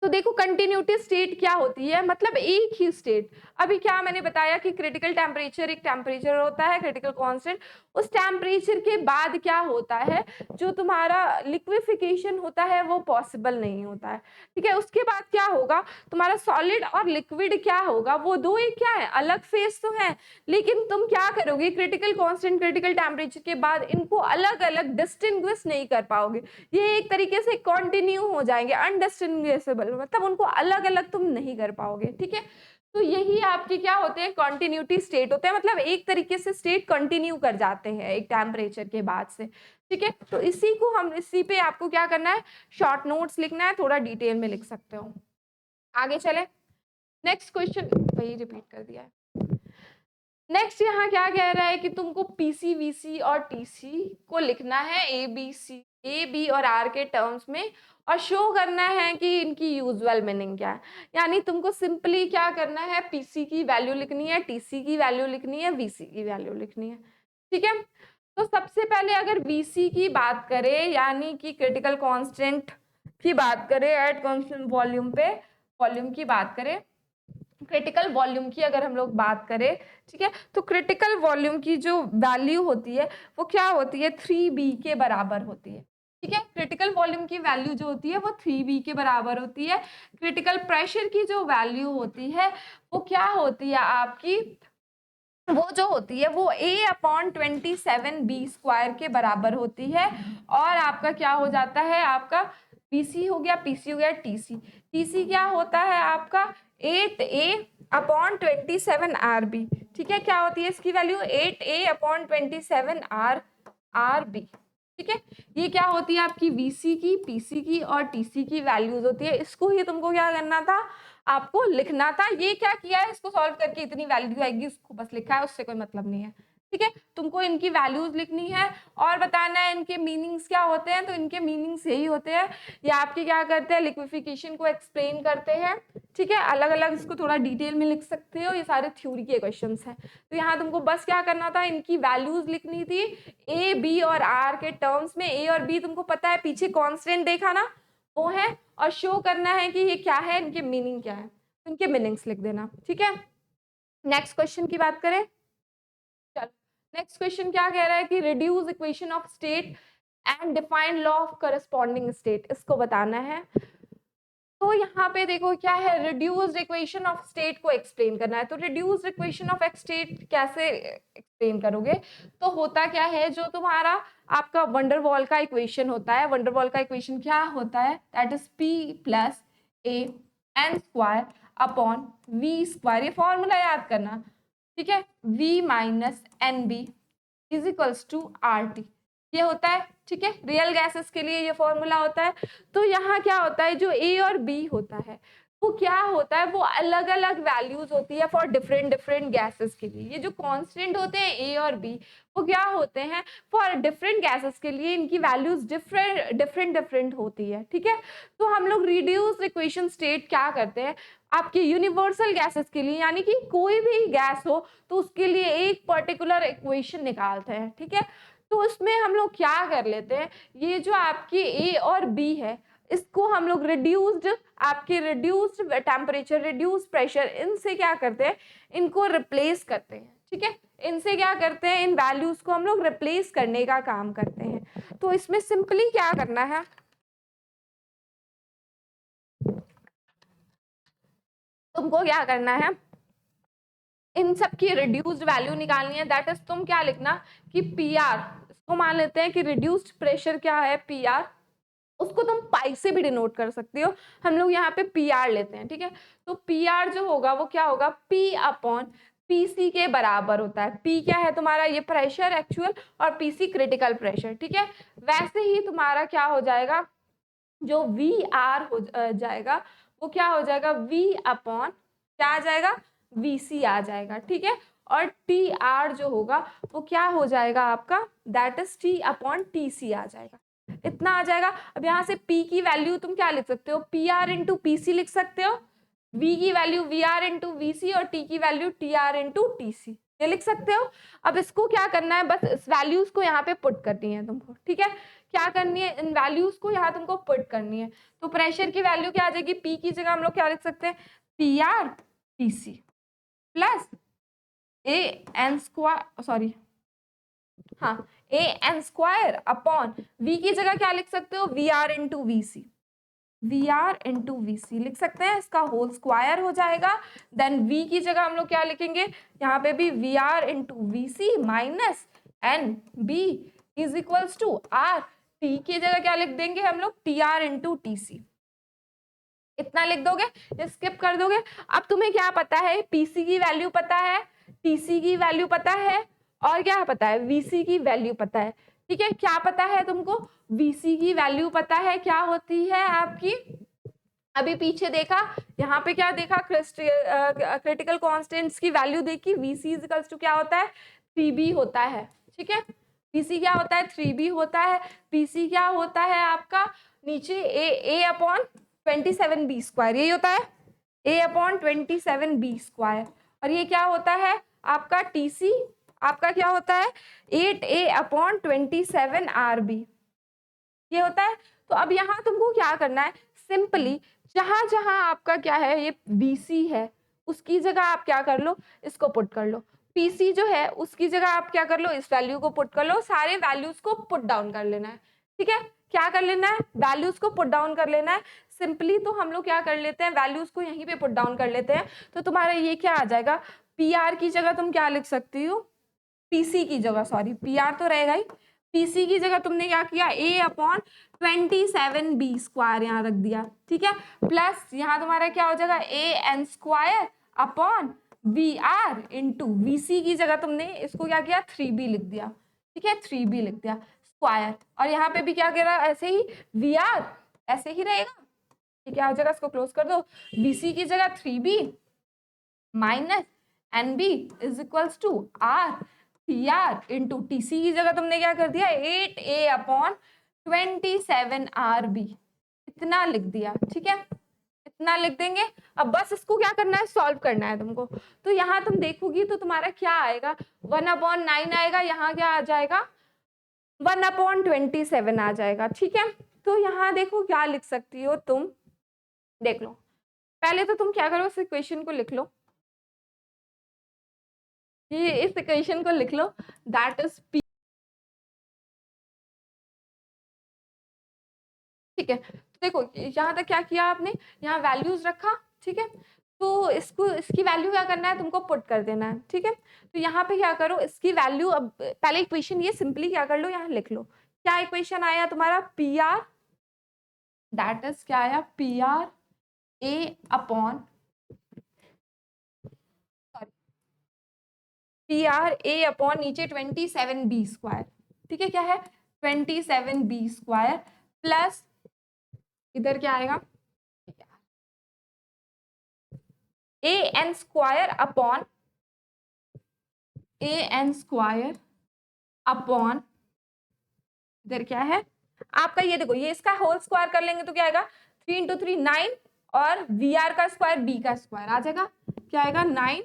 तो देखो कंटिन्यूटी स्टेट क्या होती है, मतलब एक ही स्टेट। अभी क्या मैंने बताया कि क्रिटिकल टेम्परेचर एक टेम्परेचर होता है, क्रिटिकल कांस्टेंट, उस टेम्परेचर के बाद क्या होता है, जो तुम्हारा लिक्विफिकेशन होता है वो पॉसिबल नहीं होता है, ठीक है। उसके बाद क्या होगा, तुम्हारा सॉलिड और लिक्विड क्या होगा, वो दो एक क्या है, अलग फेज तो है, लेकिन तुम क्या करोगे, क्रिटिकल कांस्टेंट क्रिटिकल टेम्परेचर के बाद इनको अलग अलग डिस्टिंग्विश नहीं कर पाओगे, ये एक तरीके से कंटिन्यू हो जाएंगे, अनडिस्टिंग्विशेबल, मतलब उनको अलग अलग तुम नहीं कर पाओगे, ठीक है। तो यही आपके क्या होते हैं, कंटिन्यूटी स्टेट होते हैं, मतलब एक तरीके से स्टेट कंटिन्यू कर जाते हैं एक टेम्परेचर के बाद से, ठीक है। तो इसी को हम, इसी पे आपको क्या करना है, शॉर्ट नोट्स लिखना है, थोड़ा डिटेल में लिख सकते हो। आगे चले, नेक्स्ट क्वेश्चन, वही रिपीट कर दिया है। नेक्स्ट यहाँ क्या कह रहा है कि तुमको पीसी, वीसी और टीसी को लिखना है ए बी और आर के टर्म्स में, और शो करना है कि इनकी यूजुअल मीनिंग क्या है। यानी तुमको सिंपली क्या करना है, पीसी की वैल्यू लिखनी है, टीसी की वैल्यू लिखनी है, वीसी की वैल्यू लिखनी है, ठीक है। तो सबसे पहले अगर वीसी की बात करें, यानी कि क्रिटिकल कांस्टेंट की बात करें एट कांस्टेंट वॉल्यूम पे, वॉल्यूम की बात करें, क्रिटिकल वॉल्यूम की अगर हम लोग बात करें, ठीक है, तो क्रिटिकल वॉल्यूम की जो वैल्यू होती है वो क्या होती है, 3b के बराबर होती है, ठीक है। क्रिटिकल वॉल्यूम की वैल्यू जो होती है वो 3b के बराबर होती है। क्रिटिकल प्रेशर की जो वैल्यू होती है वो क्या होती है आपकी, वो जो होती है वो A/27b² के बराबर होती है। और आपका क्या हो जाता है, आपका पीसी हो गया, पीसी हो गया, टीसी, टीसी क्या होता है आपका 8A/27RB, ठीक है। क्या होती है इसकी वैल्यू 8A/27RB, ठीक है। ये क्या होती है आपकी वीसी की, पीसी की और टीसी की वैल्यूज होती है। इसको ही तुमको क्या करना था, आपको लिखना था। ये क्या किया है, इसको सॉल्व करके इतनी वैल्यू आएगी, इसको बस लिखा है, उससे कोई मतलब नहीं है, ठीक है। तुमको इनकी वैल्यूज लिखनी है और बताना है इनके मीनिंग्स क्या होते हैं। तो इनके मीनिंग्स यही होते हैं, ये आपके क्या करते हैं, लिक्विफिकेशन को एक्सप्लेन करते हैं, ठीक है। अलग अलग इसको थोड़ा डिटेल में लिख सकते हो, ये सारे थ्योरी के क्वेश्चंस हैं। तो यहाँ तुमको बस क्या करना था, इनकी वैल्यूज लिखनी थी ए बी और आर के टर्म्स में। ए और बी तुमको पता है, पीछे कॉन्स्टेंट देखा ना, वो है, और शो करना है कि ये क्या है, इनके मीनिंग क्या है, इनके मीनिंग्स लिख देना, ठीक है। नेक्स्ट क्वेश्चन की बात करें, चलो नेक्स्ट क्वेश्चन क्या कह रहा है कि reduce equation of state and define law of corresponding state, इसको बताना है। तो यहाँ पे देखो क्या है, रिड्यूस्ड इक्वेशन ऑफ स्टेट को एक्सप्लेन करना है। तो रिड्यूस्ड इक्वेशन ऑफ स्टेट कैसे एक्सप्लेन करोगे, तो होता क्या है, जो तुम्हारा आपका वंडरवॉल का इक्वेशन होता है, वंडरवॉल का इक्वेशन क्या होता है, that is P+a n² / v², ये फॉर्मूला याद करना, ठीक है। v-nb = RT, ये होता है, ठीक है। रियल गैसेस के लिए ये फॉर्मूला होता है। तो यहाँ क्या होता है, जो ए और बी होता है वो क्या होता है, वो अलग अलग वैल्यूज होती है फॉर डिफरेंट डिफरेंट गैसेस के लिए। ये जो कांस्टेंट होते हैं ए और बी, वो क्या होते हैं, फॉर डिफरेंट गैसेस के लिए इनकी वैल्यूज डिफरेंट होती है, ठीक है। तो हम लोग रिड्यूस्ड इक्वेशन स्टेट क्या करते हैं, आपके यूनिवर्सल गैसेस के लिए, यानी कि कोई भी गैस हो तो उसके लिए एक पर्टिकुलर इक्वेशन निकालते हैं, ठीक है। तो उसमें हम लोग क्या कर लेते हैं, ये जो आपकी ए और बी है, इसको हम लोग रिड्यूस्ड, आपके रिड्यूस्ड टेम्परेचर, रिड्यूस्ड प्रेशर, इनसे क्या करते हैं, इनको रिप्लेस करते हैं, ठीक है। इनसे क्या करते हैं, इन वैल्यूज को हम लोग रिप्लेस करने का काम करते हैं। तो इसमें सिंपली क्या करना है, तुमको क्या करना है, इन सब की रिड्यूस्ड वैल्यू निकालनी है। दैट इज तुम क्या लिखना कि पी आर, इसको मान लेते हैं कि रिड्यूस्ड प्रेशर क्या है, पी आर, उसको तुम पाई से भी डिनोट कर सकते हो, हम लोग यहाँ पे पी आर लेते हैं, ठीक है। तो पी आर जो होगा वो क्या होगा, P/PC के बराबर होता है। P क्या है तुम्हारा, ये प्रेशर एक्चुअल, और PC क्रिटिकल प्रेशर, ठीक है। वैसे ही तुम्हारा क्या हो जाएगा, जो VR हो जाएगा वो क्या हो जाएगा, V/ क्या आ जाएगा, VC आ जाएगा, ठीक है। और TR जो होगा वो क्या हो जाएगा आपका, दैट इज T/TC आ जाएगा, इतना आ जाएगा। अब यहाँ से P की वैल्यू तुम क्या लिख सकते हो, PR इंटू PC लिख सकते हो, V की वैल्यू VR इंटू VC और T की वैल्यू TR इंटू TC, ये लिख सकते हो। अब इसको क्या करना है, बस इस वैल्यूज को यहाँ पे पुट करनी है तुमको, ठीक है। क्या करनी है, इन वैल्यूज को यहाँ तुमको पुट करनी है। तो प्रेशर की वैल्यू क्या आ जाएगी, P की जगह हम लोग क्या लिख सकते हैं, PR PC plus AN square, sorry हाँ, AN स्क्वायर अपॉन V की जगह क्या लिख सकते हो, VR into VC, VR into VC लिख सकते हैं, इसका होल स्क्वायर हो जाएगा। देन V की जगह हम लोग क्या लिखेंगे, यहाँ पे भी VR into VC minus NB is equals to R, T की जगह क्या लिख देंगे हम लोग, TR इंटू TC, इतना लिख दोगे, स्किप कर दोगे। अब तुम्हें क्या पता है, PC की वैल्यू पता है, TC की वैल्यू पता है, और क्या पता है, VC की वैल्यू पता है, ठीक है। क्या पता है तुमको, VC की वैल्यू पता है, क्या होती है आपकी, अभी पीछे देखा, यहाँ पे क्या देखा, क्रिटिकल कॉन्स्टेंट्स की वैल्यू देखी, VC इक्वल्स टू क्या होता है, 3B होता है, ठीक है। PC क्या होता है, 3B होता है। PC क्या होता है आपका, नीचे A अपॉन 27B स्क्वायर, यही होता है, A अपॉन 27B स्क्वायर, और ये क्या होता है आपका TC, आपका क्या होता है 8A अपॉन 27RB, ये होता है। तो अब यहाँ तुमको क्या करना है, सिंपली जहां जहां आपका क्या है, ये BC है, उसकी जगह आप क्या कर लो, इसको पुट कर लो। PC जो है उसकी जगह आप क्या कर लो, इस वैल्यू को पुट कर लो, सारे वैल्यूज को पुट डाउन कर लेना है, ठीक है। क्या कर लेना है, वैल्यूज को पुट डाउन कर लेना है सिंपली। तो हम लोग क्या कर लेते हैं, वैल्यूज को यहीं पे पुट डाउन कर लेते हैं। तो तुम्हारा ये क्या आ जाएगा, PR की जगह तुम क्या लिख सकती हो, PC की जगह, सॉरी PR तो रहेगा ही, PC की जगह तुमने क्या किया, A अपॉन 27B स्क्वायर यहाँ रख दिया, ठीक है। प्लस यहाँ तुम्हारा क्या हो जाएगा, AN square upon VR into VC की जगह तुमने इसको क्या किया, 3B लिख दिया, ठीक है, 3B लिख दिया स्क्वायर, और यहाँ पे भी क्या कह रहा है, ऐसे ही VR ऐसे ही रहेगा, ठीक है। क्या हो जाएगा, इसको क्लोज कर दो, VC की जगह 3B minus NB is equals to R TR into TC की जगह तुमने क्या कर दिया, 8A अपॉन 27RB, इतना लिख दिया, ठीक है, इतना लिख देंगे। अब बस इसको क्या करना है, सॉल्व करना है तुमको। तो यहाँ तुम देखोगी तो तुम्हारा क्या आएगा, 1/9 आएगा, यहाँ क्या आ जाएगा, 1/27 आ जाएगा, ठीक है। तो यहाँ देखो क्या लिख सकती हो तुम, देख लो, पहले तो तुम क्या करो, इस इक्वेशन को लिख लो, ये इस इक्वेशन को लिख लो, दैट इज P, ठीक है। तो देखो यहाँ तक क्या किया आपने, यहाँ वैल्यूज रखा, ठीक है। तो इसको, इसकी वैल्यू क्या करना है, तुमको पुट कर देना है, ठीक है। तो यहाँ पे क्या करो, इसकी वैल्यू, अब पहले इक्वेशन ये सिंपली क्या कर लो, यहाँ लिख लो, क्या इक्वेशन आया तुम्हारा, PR, दैट इज क्या आया, PR A upon, PR A upon नीचे 27B स्क्वायर, ठीक है, क्या है 27B स्क्वायर प्लस इधर क्या आएगा, AN square upon, AN square upon, इधर क्या है आपका, ये देखो, ये इसका होल स्क्वायर कर लेंगे तो क्या आएगा, 3 इंटू 3 9, और VR का स्क्वायर B का स्क्वायर आ जाएगा, क्या आएगा 9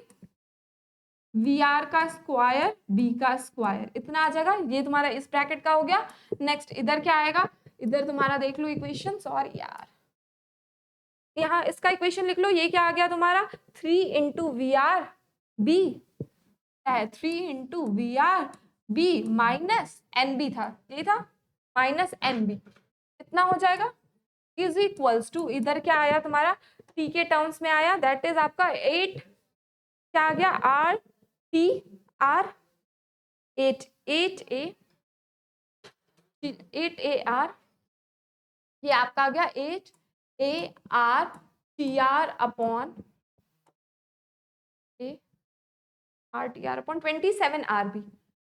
VR का स्क्वायर B का स्क्वायर, इतना आ जाएगा। ये तुम्हारा इस ब्रैकेट का हो गया। नेक्स्ट इधर क्या आएगा, इधर तुम्हारा देख लो इक्वेशन, सॉरी यार, यहाँ इसका इक्वेशन लिख लो, ये क्या आ गया तुम्हारा, 3 इंटू VR B है, 3 into VR B minus NB था, ये था माइनस NB, इतना हो जाएगा, इज इक्वल्स टू, इधर क्या आया तुम्हारा, T के टर्म्स में आया, दैट इज आपका 8, क्या आ गया, RTR 8AR, ये आपका आ गया 8ARTR upon RTR upon 27RB,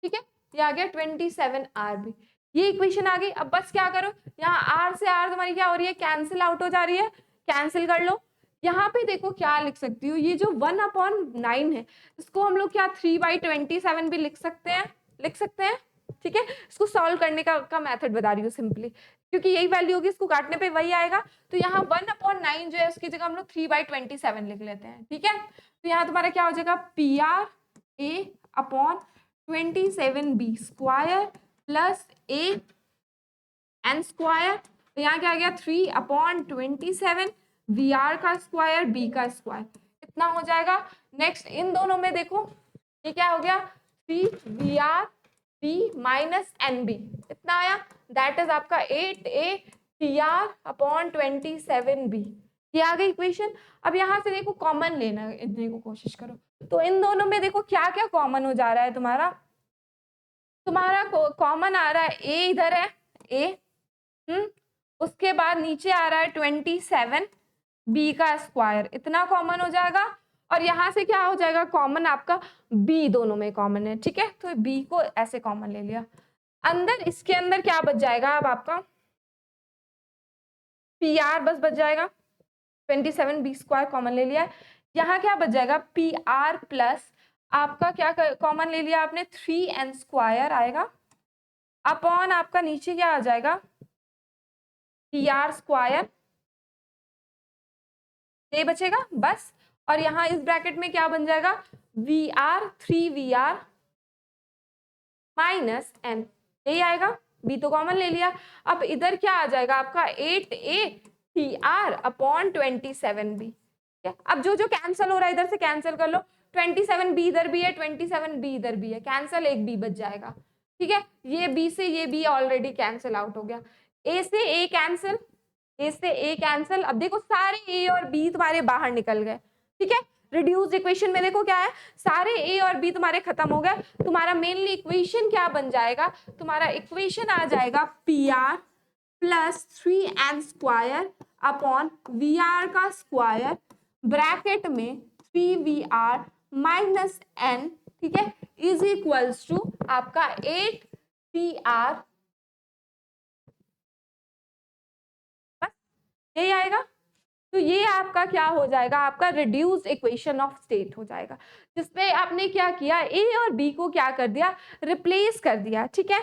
ठीक है, ये आ गया 27RB, ये इक्वेशन आ गई। अब बस क्या करो, यहाँ R से R तुम्हारी क्या हो रही है, कैंसिल आउट हो जा रही है, कैंसिल कर लो। यहाँ पे देखो क्या लिख सकती हो, ये जो 1/9 है, इसको हम लोग क्या 3/27 भी लिख सकते हैं, लिख सकते हैं, ठीक है, इसको सॉल्व करने का मेथड बता रही हूँ सिंपली, क्योंकि यही वैल्यू होगी, इसको काटने पे वही आएगा। तो यहाँ 1/9 जो है उसकी जगह हम लोग 3/27 लिख लेते हैं, ठीक है। तो यहाँ तुम्हारा क्या हो जाएगा, PR/27B square plus AN square. तो यहाँ क्या आ गया, 3/27 VR का स्क्वायर B का स्क्वायर, इतना हो जाएगा। नेक्स्ट इन दोनों में देखो, ये क्या हो गया, 3VRB माइनस NB, इतना आया, दैट इज आपका 8ATR/27B। ये आ गई इक्वेशन। अब यहाँ से देखो कॉमन लेने को कोशिश करो, तो इन दोनों में देखो क्या क्या कॉमन हो जा रहा है, तुम्हारा कॉमन आ रहा है A, इधर है A, उसके बाद नीचे आ रहा है 27B का स्क्वायर, इतना कॉमन हो जाएगा। और यहाँ से क्या हो जाएगा, कॉमन आपका B दोनों में कॉमन है, ठीक है, तो B को ऐसे कॉमन ले लिया। अंदर इसके अंदर क्या बच जाएगा, अब आपका PR बस बच जाएगा, 27B स्क्वायर कॉमन ले लिया है। यहाँ क्या बच जाएगा, PR प्लस आपका क्या कॉमन ले लिया आपने, 3N स्क्वायर आएगा, अपॉन आपका नीचे क्या आ जाएगा, PR स्क्वायर, ये बचेगा बस। और यहाँ इस ब्रैकेट में क्या बन जाएगा, VR 3VR माइनस N, यही आएगा, B तो कॉमन ले लिया। अब इधर क्या आ जाएगा आपका 8ATR/27B। अब जो जो कैंसिल हो रहा है इधर से कैंसिल कर लो, 27B इधर भी है, 27B इधर भी है, कैंसिल, एक B बच जाएगा, ठीक है। ये B से ये B ऑलरेडी कैंसिल आउट हो गया, A से A कैंसिल, A से A कैंसिल। अब देखो सारे A और B तुम्हारे बाहर निकल गए, ठीक है। रिड्यूस्ड इक्वेशन में देखो क्या है, सारे A और B तुम्हारे खत्म हो गए। तुम्हारा मेनली इक्वेशन क्या बन जाएगा, तुम्हारा इक्वेशन आ जाएगा PR plus 3N square upon VR का स्क्वायर ब्रैकेट में 3VR माइनस N, ठीक है, इज इक्वल्स टू आपका 8PR, बस यही आएगा। तो ये आपका क्या हो जाएगा, आपका रिड्यूस्ड इक्वेशन ऑफ स्टेट हो जाएगा, जिसमें आपने क्या किया, A और B को क्या कर दिया, रिप्लेस कर दिया, ठीक है।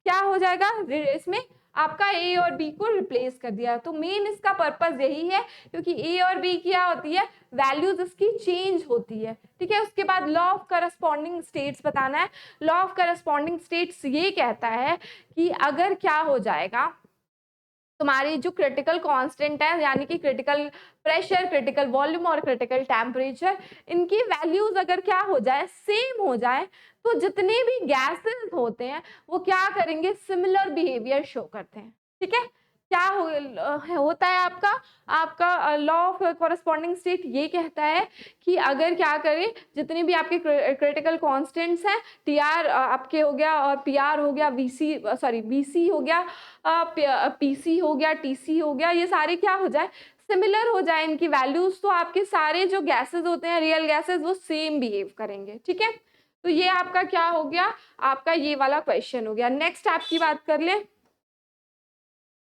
क्या हो जाएगा इसमें, आपका A और B को रिप्लेस कर दिया। तो मेन इसका पर्पस यही है, क्योंकि A और B क्या होती है, वैल्यूज इसकी चेंज होती है, ठीक है। उसके बाद लॉ ऑफ करस्पॉन्डिंग स्टेट्स बताना है। लॉ ऑफ करस्पॉन्डिंग स्टेट्स ये कहता है कि अगर क्या हो जाएगा, तुम्हारी जो क्रिटिकल कांस्टेंट है, यानी कि क्रिटिकल प्रेशर, क्रिटिकल वॉल्यूम और क्रिटिकल टेम्परेचर, इनकी वैल्यूज अगर क्या हो जाए, सेम हो जाए, तो जितने भी गैसेस होते हैं वो क्या करेंगे, सिमिलर बिहेवियर शो करते हैं, ठीक है। क्या होता है आपका लॉ ऑफ कॉरस्पॉन्डिंग स्टेट ये कहता है कि अगर क्या करें, जितने भी आपके क्रिटिकल कांस्टेंट्स हैं, TR आपके हो गया और PR हो गया, BC हो गया, PC हो गया, TC हो गया, ये सारे क्या हो जाए, सिमिलर हो जाए इनकी वैल्यूज, तो आपके सारे जो गैसेस होते हैं, रियल गैसेस, वो सेम बिहेव करेंगे, ठीक है। तो ये आपका क्या हो गया, आपका ये वाला क्वेश्चन हो गया। नेक्स्ट आपकी बात कर ले,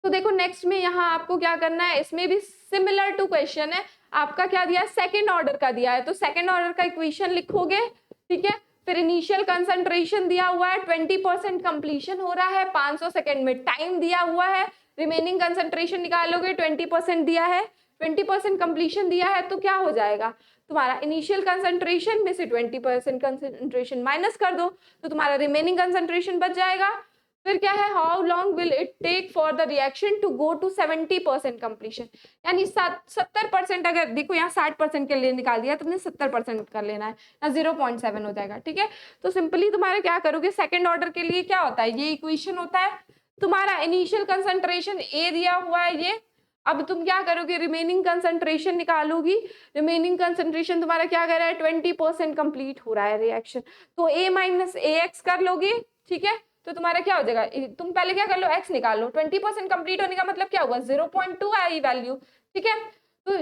तो देखो नेक्स्ट में यहाँ आपको क्या करना है, इसमें भी सिमिलर टू क्वेश्चन है, आपका क्या दिया है, सेकंड ऑर्डर का दिया है, तो सेकंड ऑर्डर का इक्वेशन लिखोगे, ठीक है। फिर इनिशियल कंसंट्रेशन दिया हुआ है, 20% कंप्लीशन हो रहा है, 500 सेकेंड में टाइम दिया हुआ है, रिमेनिंग कंसंट्रेशन निकालोगे, 20% दिया है, 20% कंप्लीशन दिया है, तो क्या हो जाएगा, तुम्हारा इनिशियल कंसंट्रेशन में से 20% कंसंट्रेशन माइनस कर दो, तो तुम्हारा रिमेनिंग कंसंट्रेशन बच जाएगा। फिर क्या है, how long will it take for the reaction to go to 70% completion, यानी 70%, अगर देखो यहाँ 60% के लिए निकाल दिया, तुमने 70% कर लेना है, ना 0.7 हो जाएगा, ठीक है। तो सिंपली तुम्हारा क्या करोगे, सेकंड ऑर्डर के लिए क्या होता है, ये इक्वेशन होता है, तुम्हारा इनिशियल कंसंट्रेशन A दिया हुआ है ये, अब तुम क्या करोगे, रिमेनिंग कंसंट्रेशन निकालोगी, रिमेनिंग कंसंट्रेशन तुम्हारा क्या कर रहा है, 20% कंप्लीट हो रहा है रिएक्शन, तो A माइनस AX कर लोगे, ठीक है। तो तुम्हारा क्या हो जाएगा, तुम पहले क्या कर लो, x निकाल लो, 20% कंप्लीट होने का मतलब क्या हुआ, 0.2 आई वैल्यू, ठीक है। तो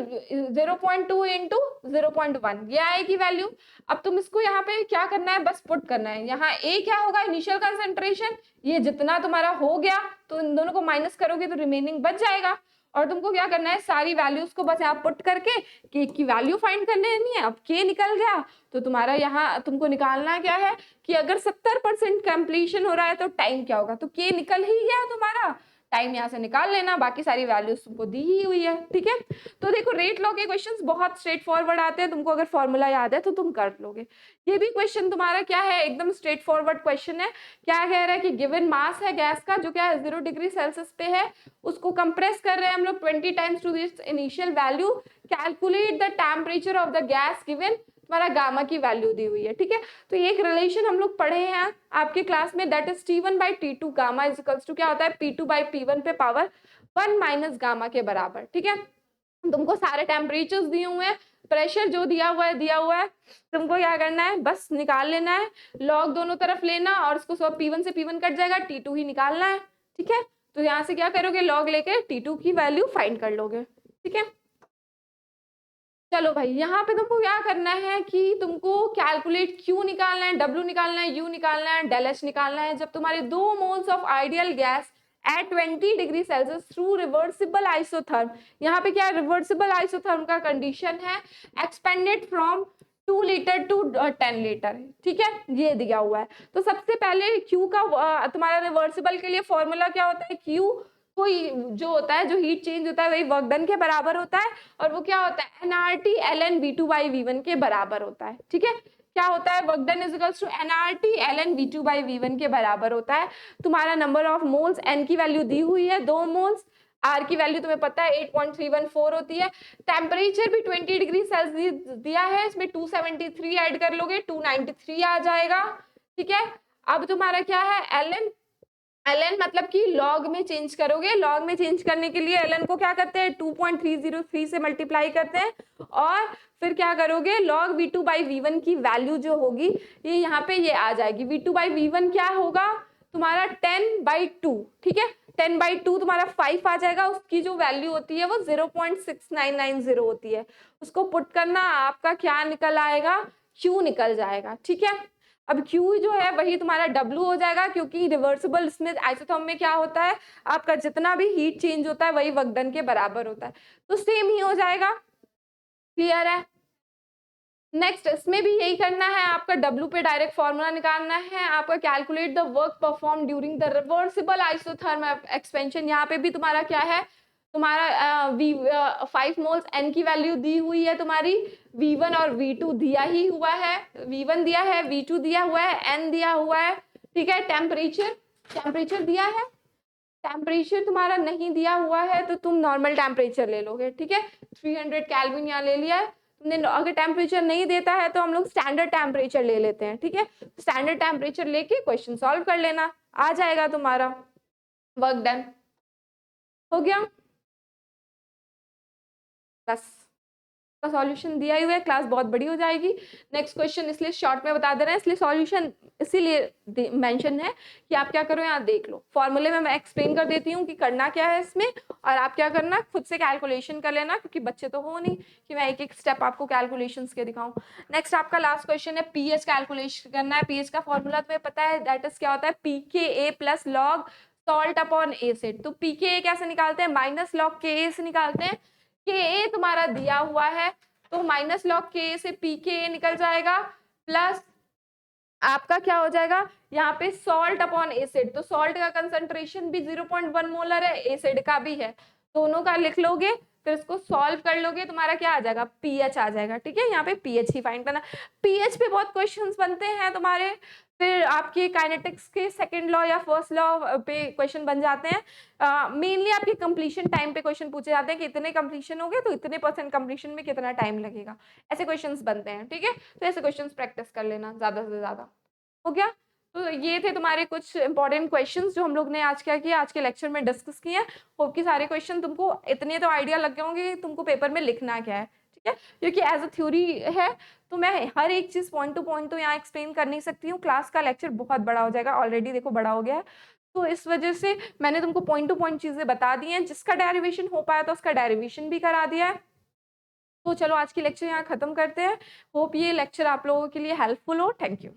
0.2 इंटू 0.1 ये आएगी वैल्यू। अब तुम इसको यहाँ पे क्या करना है, बस पुट करना है, यहाँ A क्या होगा, इनिशियल कंसंट्रेशन, ये जितना तुम्हारा हो गया, तो इन दोनों को माइनस करोगे तो रिमेनिंग बच जाएगा, और तुमको क्या करना है, सारी वैल्यूज को बस यहाँ पुट करके के की वैल्यू फाइंड कर लेनी है। अब के निकल गया तो तुम्हारा यहाँ तुमको निकालना क्या है कि अगर 70% कंप्लीशन हो रहा है तो टाइम क्या होगा, तो के निकल ही गया तुम्हारा, टाइम यहाँ से निकाल लेना, बाकी सारी वैल्यूज तुमको दी ही हुई है। ठीक है, तो देखो रेट लॉ के क्वेश्चंस बहुत स्ट्रेट फॉरवर्ड आते हैं, तुमको अगर फॉर्मूला याद है तो तुम कर लोगे। ये भी क्वेश्चन तुम्हारा क्या है, एकदम स्ट्रेट फॉरवर्ड क्वेश्चन है। क्या कह रहा है कि गिवन मास है गैस का जो क्या है 0 डिग्री सेल्सियस पे है, उसको कंप्रेस कर रहे हैं हम लोग 20 times to this initial value, calculate the temperature of the gas given, तुम्हारा गामा की वैल्यू दी हुई है। ठीक है, तो ये एक रिलेशन हम लोग पढ़े हैं आपके क्लास में, that is T1/T2 gamma is equals to क्या होता है P2/P1 पे पावर 1 माइनस गामा के बराबर। ठीक है, तुमको सारे टेम्परेचर्स दिए हुए हैं, प्रेशर जो दिया हुआ है, तुमको क्या करना है बस निकाल लेना है, लॉग दोनों तरफ लेना और उसको सब P1 से P1 कट जाएगा, T2 ही निकालना है। ठीक है, तो यहाँ से क्या करोगे, लॉग लेके T2 की वैल्यू फाइंड कर लोगे। ठीक है, चलो भाई यहाँ पे तुमको क्या करना है कि तुमको कैलकुलेट Q निकालना है, W निकालना है, U निकालना है, डेल H निकालना है जब तुम्हारे 2 moles of ideal gas at 20 degree Celsius through reversible isotherm, यहाँ पे क्या है रिवर्सिबल आइसोथर्म का कंडीशन है, expanded from 2 litre to 10 litre. ठीक है, ये दिया हुआ है। तो सबसे पहले Q का तुम्हारा रिवर्सिबल के लिए फॉर्मूला क्या होता है, Q कोई जो होता है, जो हीट चेंज होता है वही वर्क डन के बराबर होता है, और वो क्या होता है nRT ln V2/V1 के बराबर होता है। ठीक है, क्या होता है work done is equals to nRT ln V2/V1 के बराबर होता है। तुम्हारा नंबर ऑफ मोल्स n की वैल्यू दी हुई है 2 मोल्स, R की वैल्यू तुम्हें पता है 8.314 होती है, टेम्परेचर भी 20 डिग्री सेल्सियस दिया है, इसमें 273 ऐड कर लोगे 293 आ जाएगा। ठीक है, अब तुम्हारा क्या है ln मतलब कि लॉग में चेंज करोगे, लॉग में चेंज करने के लिए ln को क्या करते हैं 2.303 से मल्टीप्लाई करते हैं, और फिर क्या करोगे लॉग V2/V1 की वैल्यू जो होगी ये यहाँ पे ये आ जाएगी, V2/V1 क्या होगा तुम्हारा 10/2। ठीक है, 10/2 तुम्हारा 5 आ जाएगा, उसकी जो वैल्यू होती है वो 0.6990 होती है, उसको पुट करना, आपका क्या निकल आएगा Q निकल जाएगा। ठीक है, अब Q जो है वही तुम्हारा W हो जाएगा, क्योंकि रिवर्सिबल इसमें आइसोथर्म में क्या होता है आपका जितना भी हीट चेंज होता है वही वर्क डन के बराबर होता है, तो सेम ही हो जाएगा। क्लियर है, नेक्स्ट इसमें भी यही करना है, आपका W पे डायरेक्ट फॉर्मूला निकालना है, आपका calculate the work perform during the reversible isotherm expansion, यहाँ पे भी तुम्हारा क्या है तुम्हारा 5 मोल्स n की वैल्यू दी हुई है, तुम्हारी V1 और V2 दिया ही हुआ है, V1 दिया है, V2 दिया हुआ है, n दिया हुआ है। ठीक है, टेम्परेचर दिया है, टेम्परेचर तुम्हारा नहीं दिया हुआ है तो तुम नॉर्मल टेम्परेचर ले लोगे। ठीक है, 300 केल्विन यहाँ ले लिया है तुमने, अगर टेम्परेचर नहीं देता है तो हम लोग स्टैंडर्ड टेम्परेचर ले लेते हैं। ठीक है, स्टैंडर्ड टेम्परेचर लेके क्वेश्चन सॉल्व कर लेना, आ जाएगा तुम्हारा वर्क डन। हो गया, बस का सॉल्यूशन दिया हुआ है, क्लास बहुत बड़ी हो जाएगी। नेक्स्ट क्वेश्चन इसलिए शॉर्ट में बता दे रहे हैं, इसलिए सॉल्यूशन इसीलिए मेंशन है कि आप क्या करो यहाँ देख लो, फॉर्मूले में मैं एक्सप्लेन कर देती हूँ कि करना क्या है इसमें, और आप क्या करना खुद से कैलकुलेशन कर लेना, क्योंकि बच्चे तो हो नहीं कि मैं एक एक स्टेप आपको कैलकुलेशंस के दिखाऊं। नेक्स्ट आपका लास्ट क्वेश्चन है पीएच कैलकुलेशन करना है। पीएच का फॉर्मूला तुम्हें पता है, दैट इज क्या होता है pKa plus log salt upon acid. तो pKa कैसे निकालते हैं, माइनस लॉग Ka से निकालते हैं, Ka तुम्हारा दिया हुआ है तो माइनस लॉग Ka से pKa निकल जाएगा, प्लस आपका क्या हो जाएगा यहाँ पे सॉल्ट अपॉन एसिड, तो सॉल्ट का कंसंट्रेशन भी 0.1 मोलर है, एसिड का भी है, दोनों का लिख लोगे, फिर इसको सॉल्व कर लोगे, तुम्हारा क्या आ जाएगा पीएच आ जाएगा। ठीक है, यहाँ पे पीएच ही फाइंड करना, पीएच पे बहुत क्वेश्चंस बनते हैं तुम्हारे, फिर आपके काइनेटिक्स के सेकंड लॉ या फर्स्ट लॉ पे क्वेश्चन बन जाते हैं, मेनली आपके कंप्लीशन टाइम पे क्वेश्चन पूछे जाते हैं कि इतने कंप्लीशन हो गए तो इतने % कंप्लीशन में कितना टाइम लगेगा, ऐसे क्वेश्चंस बनते हैं। ठीक है, तो ऐसे क्वेश्चंस प्रैक्टिस कर लेना ज्यादा से ज्यादा। हो गया, तो ये थे तुम्हारे कुछ इंपॉर्टेंट क्वेश्चंस जो हम लोग ने आज क्या किया, आज के लेक्चर में डिस्कस किए। होप कि सारे क्वेश्चन तुमको इतने तो आइडिया लग गए होंगे कि तुमको पेपर में लिखना क्या है। ठीक है, क्योंकि एज अ थ्योरी है तो मैं हर एक चीज पॉइंट टू पॉइंट तो यहाँ एक्सप्लेन कर नहीं सकती हूँ, क्लास का लेक्चर बहुत बड़ा हो जाएगा, ऑलरेडी देखो बड़ा हो गया है, तो इस वजह से मैंने तुमको पॉइंट टू पॉइंट चीजें बता दी हैं, जिसका डेरिवेशन हो पाया तो उसका डेरिवेशन भी करा दिया है। तो चलो आज की लेक्चर यहाँ खत्म करते हैं, होप ये लेक्चर आप लोगों के लिए हेल्पफुल हो। Thank you.